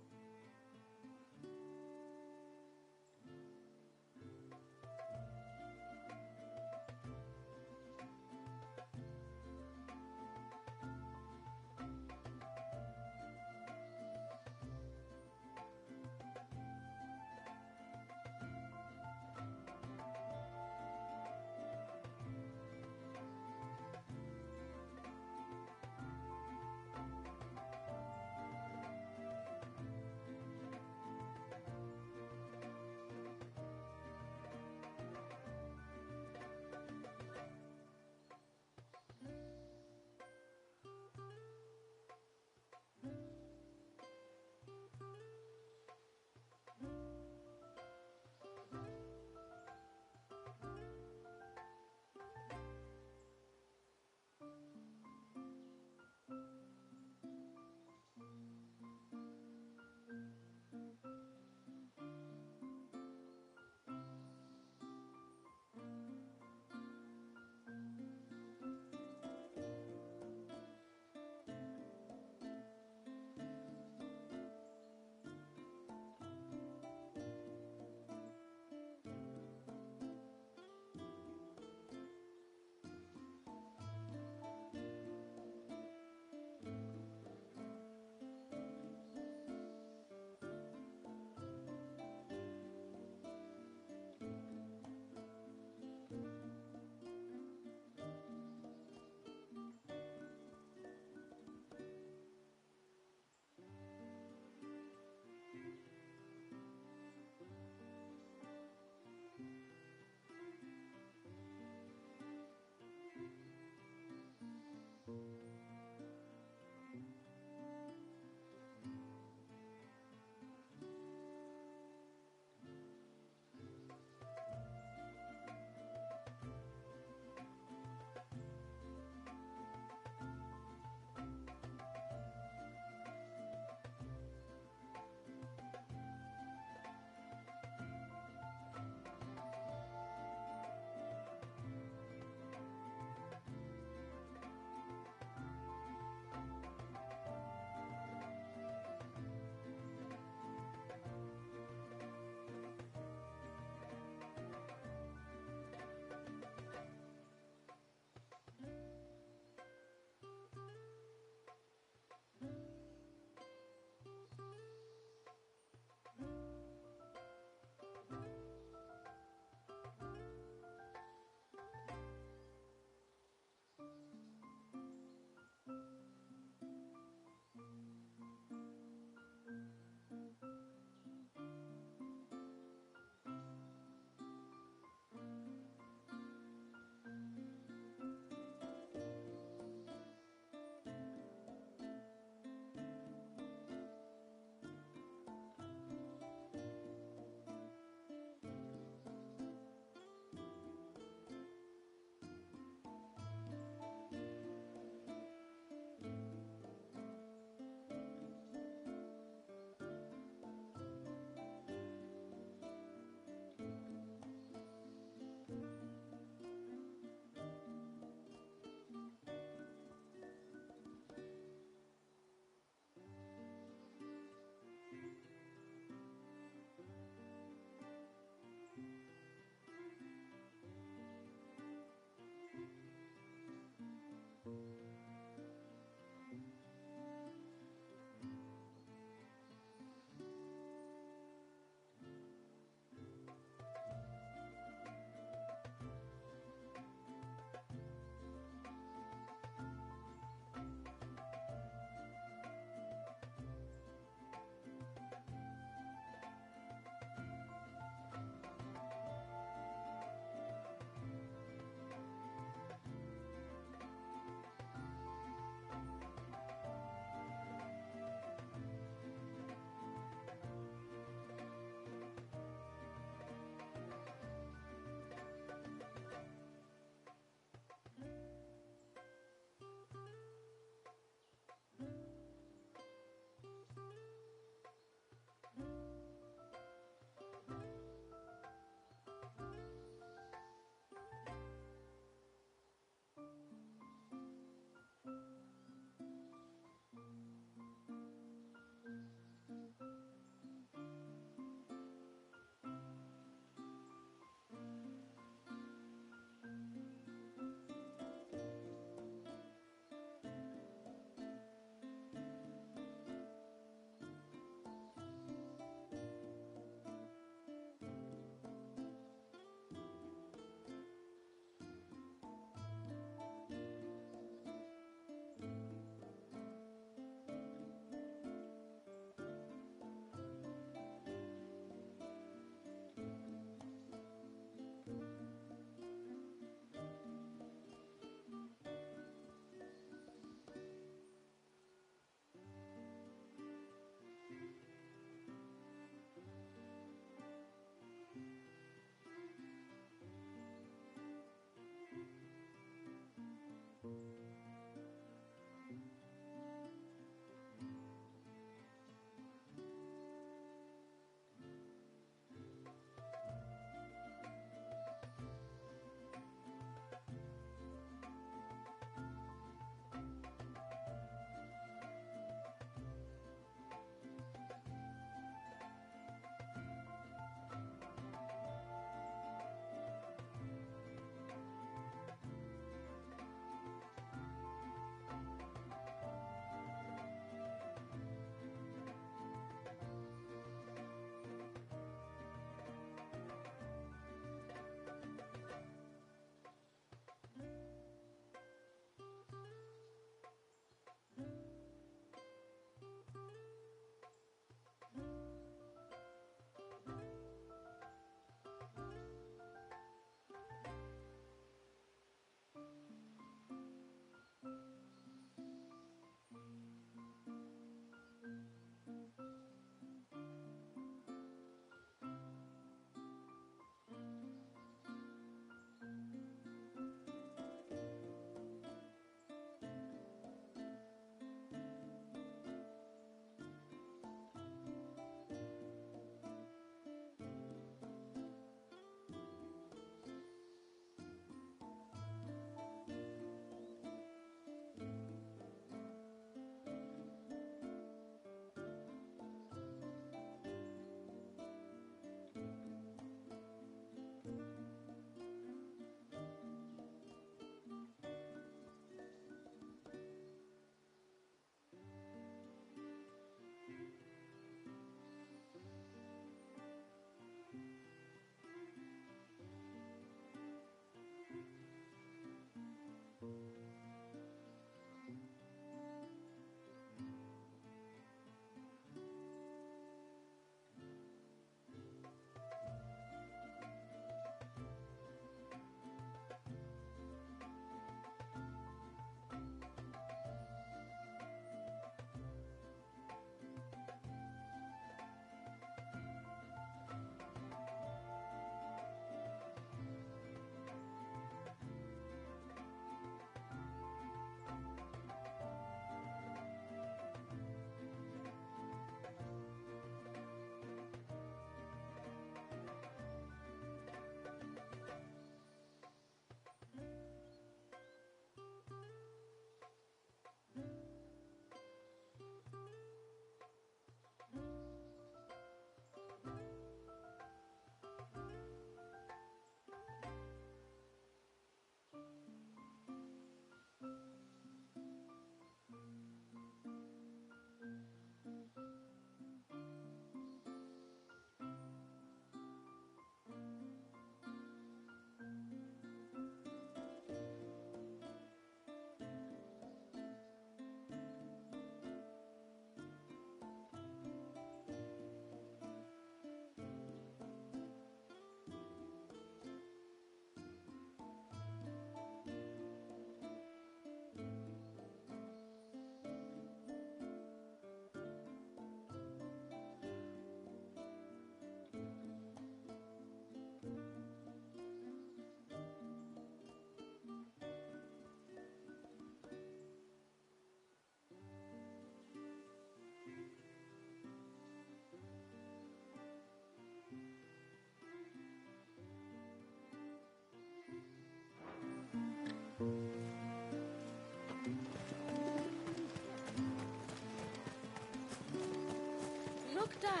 P: Doctor,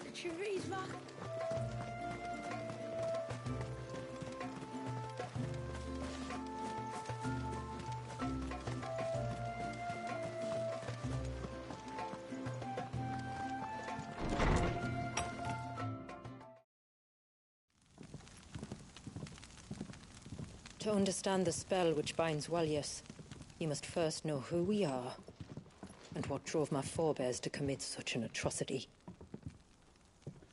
P: the tree's rock.
K: To understand the spell which binds Walyas, you must first know who we are, and what drove my forebears to commit such an atrocity.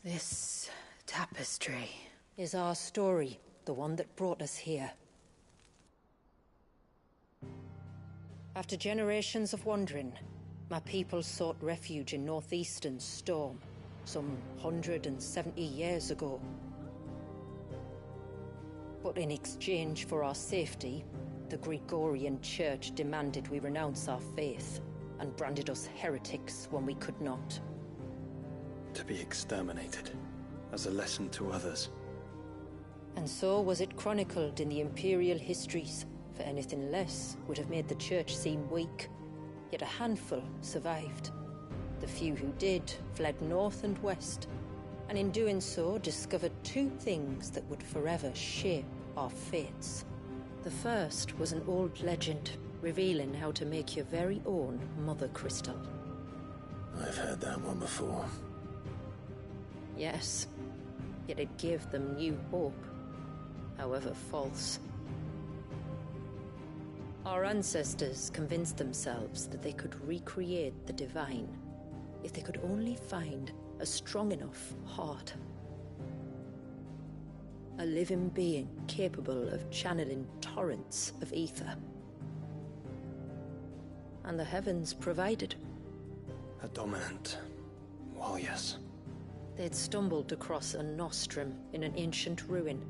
M: This tapestry
K: is our story, the one that brought us here. After generations of wandering, my people sought refuge in northeastern Storm, some 170 years ago. But in exchange for our safety, the Gregorian Church demanded we renounce our faith and branded us heretics when we could not.
H: To be exterminated, as a lesson to others.
K: And so was it chronicled in the imperial histories, for anything less would have made the Church seem weak. Yet a handful survived. The few who did fled north and west, and in doing so discovered two things that would forever shape our fates. The first was an old legend, revealing how to make your very own Mother Crystal.
F: I've heard that one before.
K: Yes, yet it gave them new hope, however false. Our ancestors convinced themselves that they could recreate the divine if they could only find a strong enough heart. A living being capable of channeling torrents of ether. And the heavens provided.
H: A dominant Walyas.
K: They'd stumbled across a nostrum in an ancient ruin,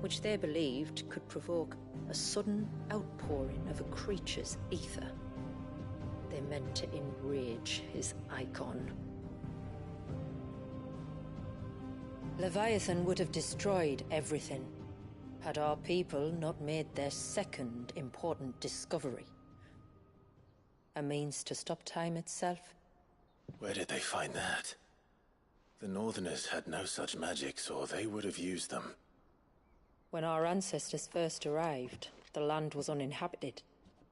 K: which they believed could provoke a sudden outpouring of a creature's ether. They meant to enrage his icon. Leviathan would have destroyed everything, had our people not made their second important discovery. A means to stop time itself.
F: Where did they find that? The Northerners had no such magics, or they would have used them.
K: When our ancestors first arrived, the land was uninhabited,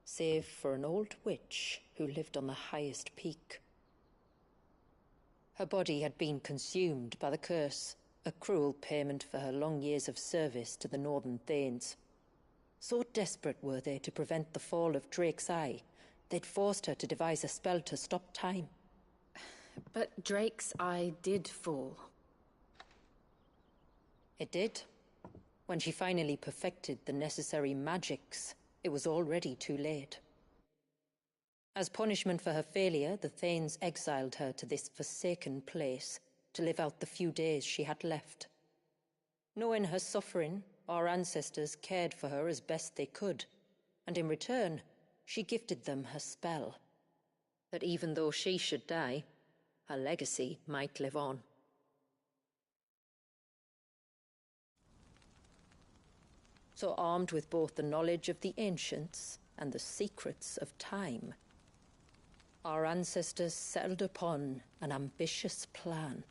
K: save for an old witch who lived on the highest peak. Her body had been consumed by the curse, a cruel payment for her long years of service to the Northern Thanes. So desperate were they to prevent the fall of Drake's Eye, they'd forced her to devise a spell to stop time.
M: But Drake's Eye did fall.
K: It did. When she finally perfected the necessary magics, it was already too late. As punishment for her failure, the Thanes exiled her to this forsaken place to live out the few days she had left. Knowing her suffering, our ancestors cared for her as best they could, and in return, she gifted them her spell. That even though she should die, her legacy might live on. So armed with both the knowledge of the ancients and the secrets of time, our ancestors settled upon an ambitious plan.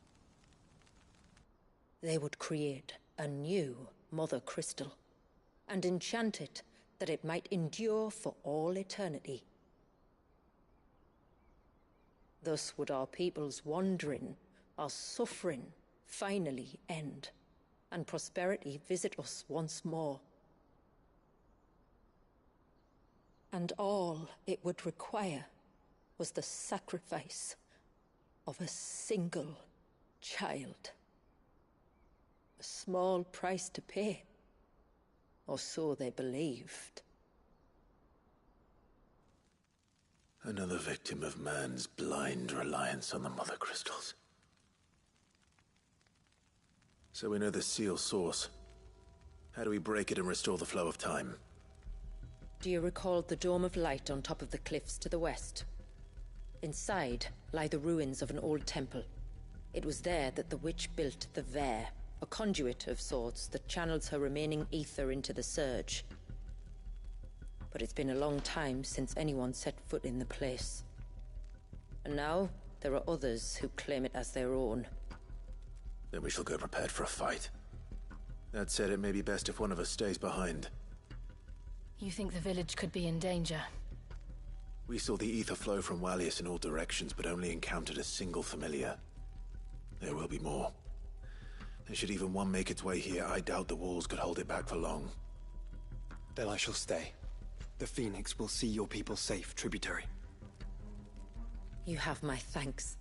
K: They would create a new Mother Crystal and enchant it that it might endure for all eternity. Thus would our people's wandering, our suffering, finally end, and prosperity visit us once more. And all it would require was the sacrifice of a single child. A small price to pay, or so they believed.
F: Another victim of man's blind reliance on the Mother Crystals. So we know the seal source. How do we break it and restore the flow of time?
K: Do you recall the dome of light on top of the cliffs to the west? Inside lie the ruins of an old temple. It was there that the witch built the Vare, a conduit of sorts that channels her remaining ether into the surge. But it's been a long time since anyone set foot in the place. And now, there are others who claim it as their own.
F: Then we shall go prepared for a fight. That said, it may be best if one of us stays behind.
M: You think the village could be in danger?
F: We saw the ether flow from Wallius in all directions, but only encountered a single familiar. There will be more. And should even one make its way here, I doubt the walls could hold it back for long.
H: Then I shall stay. The Phoenix will see your people safe, tributary.
K: You have my thanks.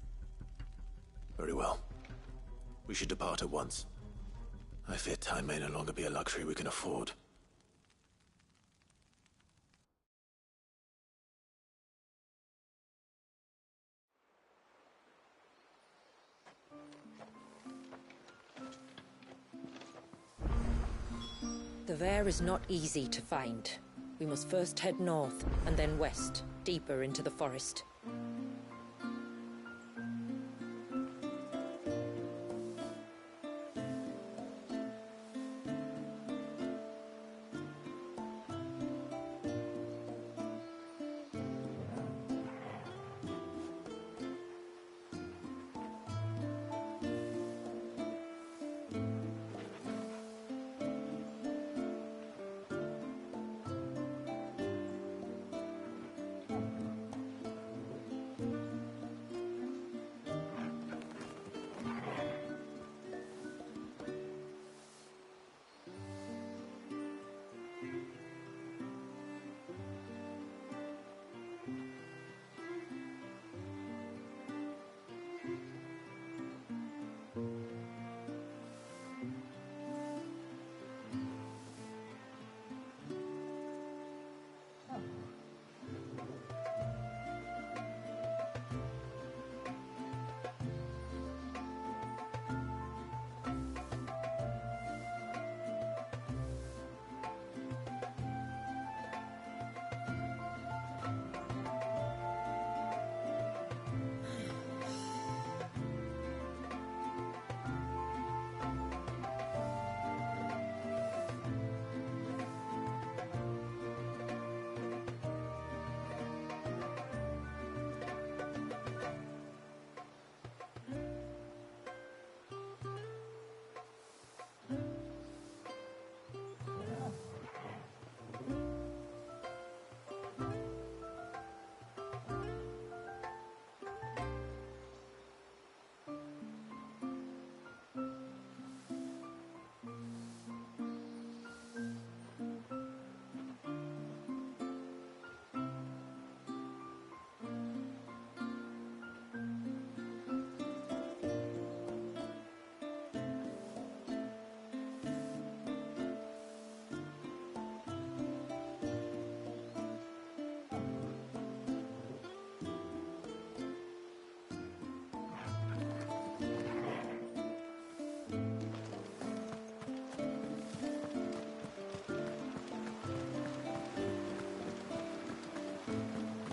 F: Very well. We should depart at once. I fear time may no longer be a luxury we can afford.
K: The Vare is not easy to find. We must first head north, and then west, deeper into the forest.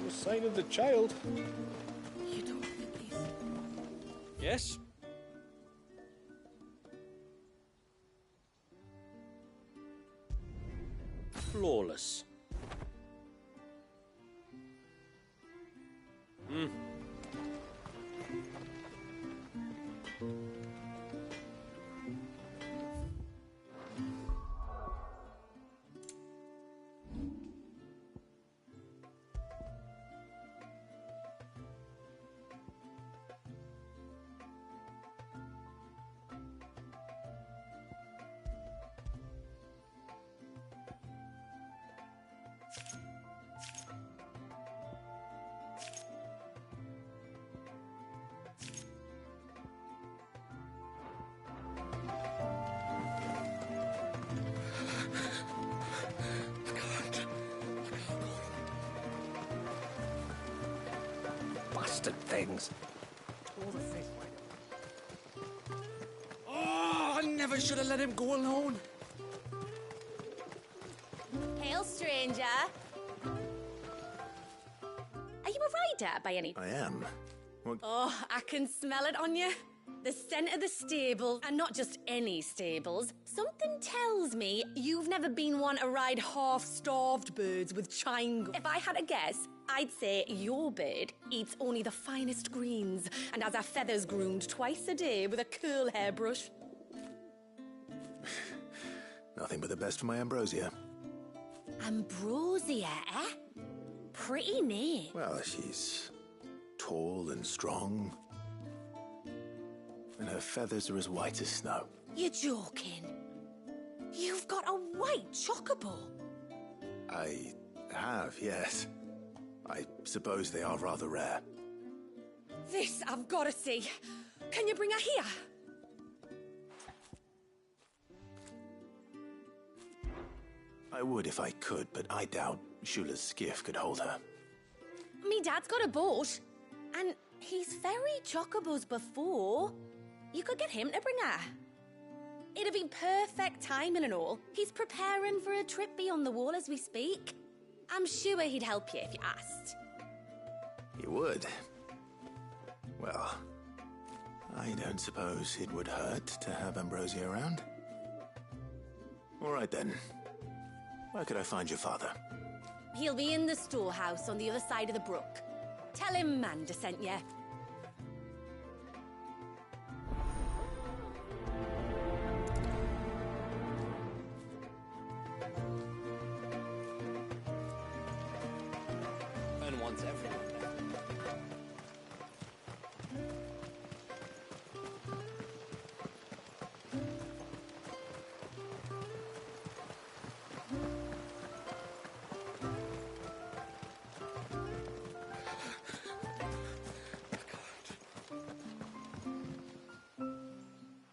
Q: Sign of the child.
P: You don't think he's...
S: Yes? Flawless.
Q: Bastard things. Oh, I never should have let him go alone.
J: Hail, stranger. Are you a rider by any...
F: I am. What?
J: Oh, I can smell it on you. The scent of the stable, and not just any stables. Something tells me you've never been one to ride half-starved birds with chine. If I had a guess, I'd say your bird eats only the finest greens and has her feathers groomed twice a day with a curl hairbrush.
F: Nothing but the best for my Ambrosia.
J: Ambrosia, eh? Pretty name.
F: Well, she's tall and strong. And her feathers are as white as snow.
J: You're joking. You've got a white chocobo.
F: I have, yes. I suppose they are rather rare.
J: This I've got to see. Can you bring her here?
F: I would if I could, but I doubt Shula's skiff could hold her.
J: Me dad's got a boat, and he's ferried chocobos before. You could get him to bring her. It'd be perfect timing and all. He's preparing for a trip beyond the wall as we speak. I'm sure he'd help you if you asked.
F: He would. Well, I don't suppose it would hurt to have Ambrosia around. All right then. Where could I find your father?
J: He'll be in the storehouse on the other side of the brook. Tell him Manda sent you.
L: And once everyone.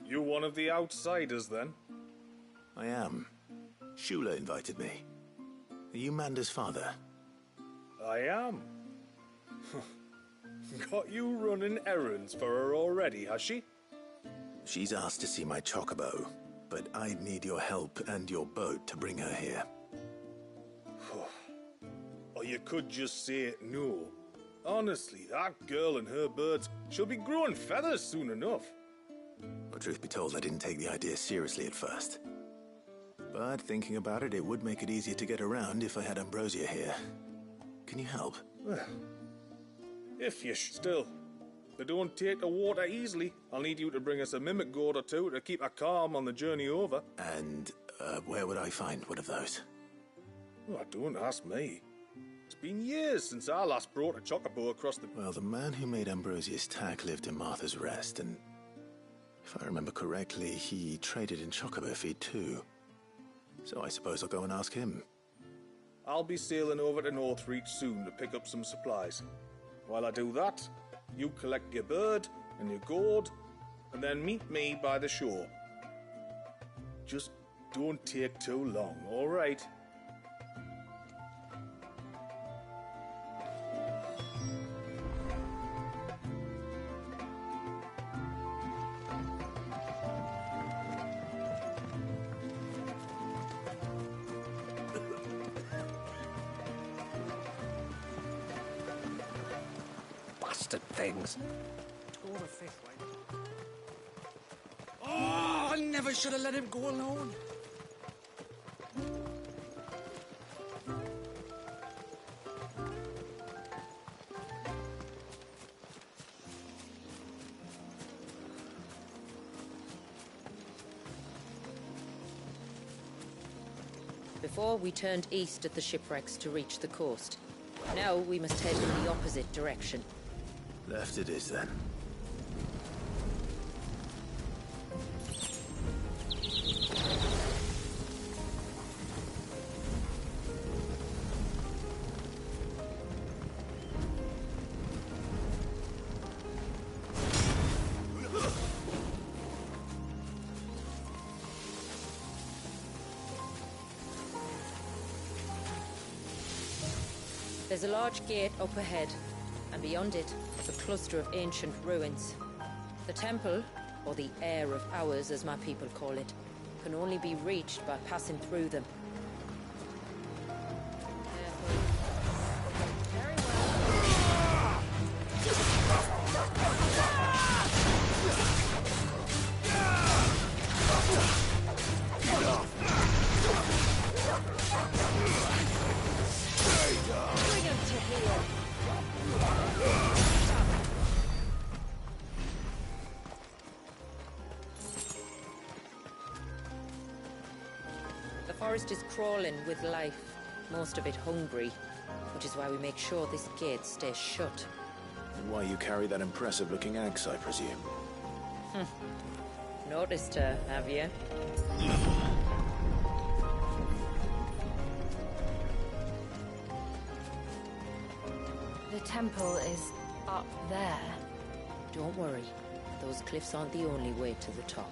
Q: You one of the outsiders, then?
F: I am. Shula invited me. Are you Manda's father?
Q: I am. Got you running errands for her already, has she?
F: She's asked to see my chocobo, but I'd need your help and your boat to bring her here.
Q: Or you could just say no. Honestly, that girl and her birds, she'll be growing feathers soon enough.
F: Well, truth be told, I didn't take the idea seriously at first. But thinking about it, it would make it easier to get around if I had Ambrosia here. Can you help?
Q: If you still. They don't take the water easily. I'll need you to bring us a mimic gourd or two to keep her calm on the journey over.
F: And where would I find one of those?
Q: Oh, don't ask me. It's been years since I last brought a chocobo across the...
F: Well, the man who made Ambrosia's tack lived in Martha's Rest, and if I remember correctly, he traded in chocobo feed too. So I suppose I'll go and ask him.
Q: I'll be sailing over to Northreach soon to pick up some supplies. While I do that, you collect your bird and your gourd, and then meet me by the shore. Just don't take too long, all right?
L: Things. Oh, I never should have let him go alone.
K: Before, we turned east at the shipwrecks to reach the coast. Now we must head in the opposite direction.
F: Left it is, then.
K: There's a large gate up ahead, and beyond it, a cluster of ancient ruins. The temple, or the Heir of Hours as my people call it, can only be reached by passing through them. Bring him to heel! forest is crawling with life, most of it hungry, which is why we make sure this gate stays shut.
F: And why you carry that impressive-looking axe, I presume.
K: Noticed her, have you?
M: The temple is up there.
K: Don't worry. Those cliffs aren't the only way to the top.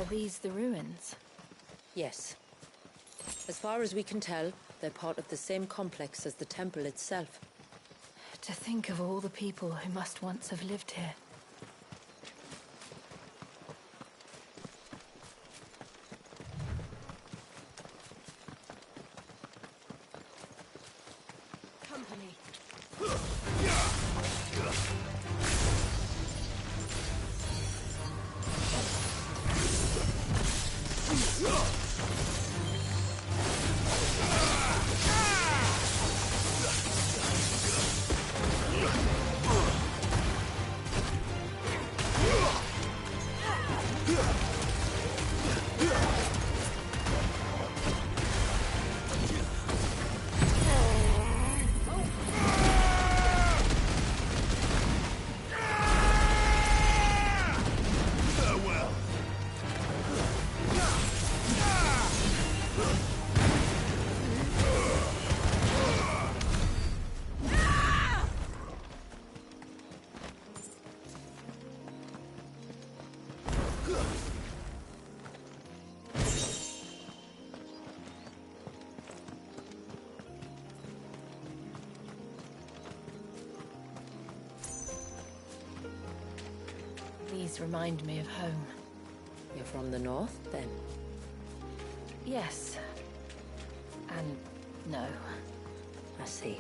M: Are these the ruins?
K: Yes. As far as we can tell, they're part of the same complex as the temple itself.
M: To think of all the people who must once have lived here. These remind me of home.
K: You're from the north, then?
M: Yes. And no.
K: I see.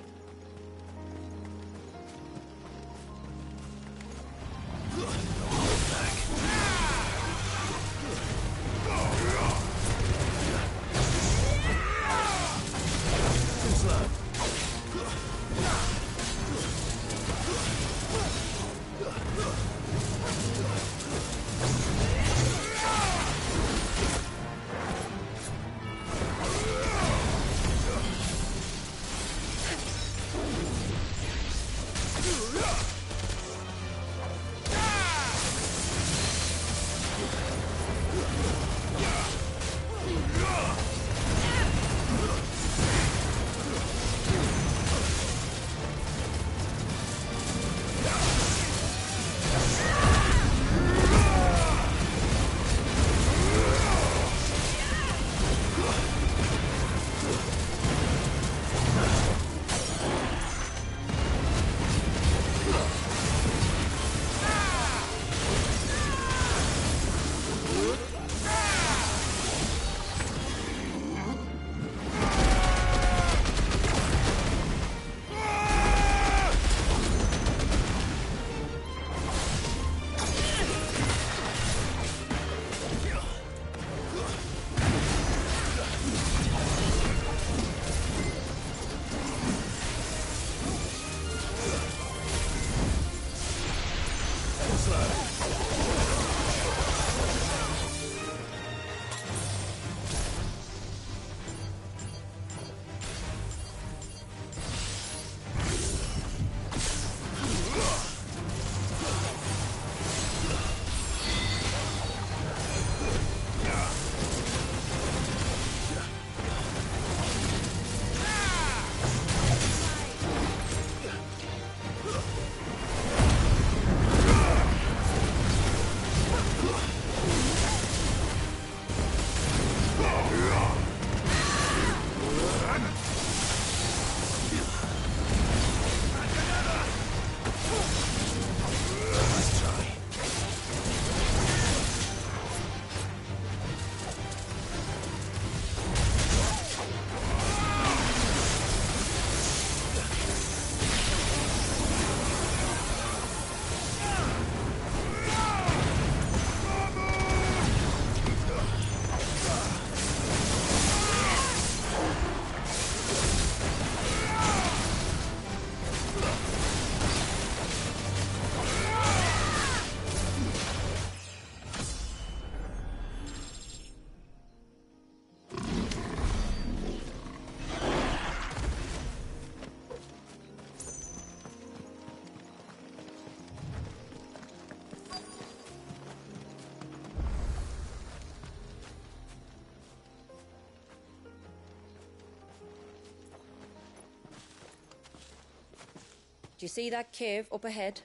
K: Do you see that cave up ahead?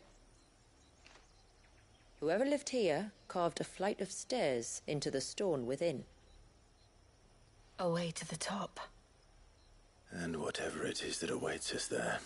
K: Whoever lived here carved a flight of stairs into the stone within.
M: A way to the top.
F: And whatever it is that awaits us there.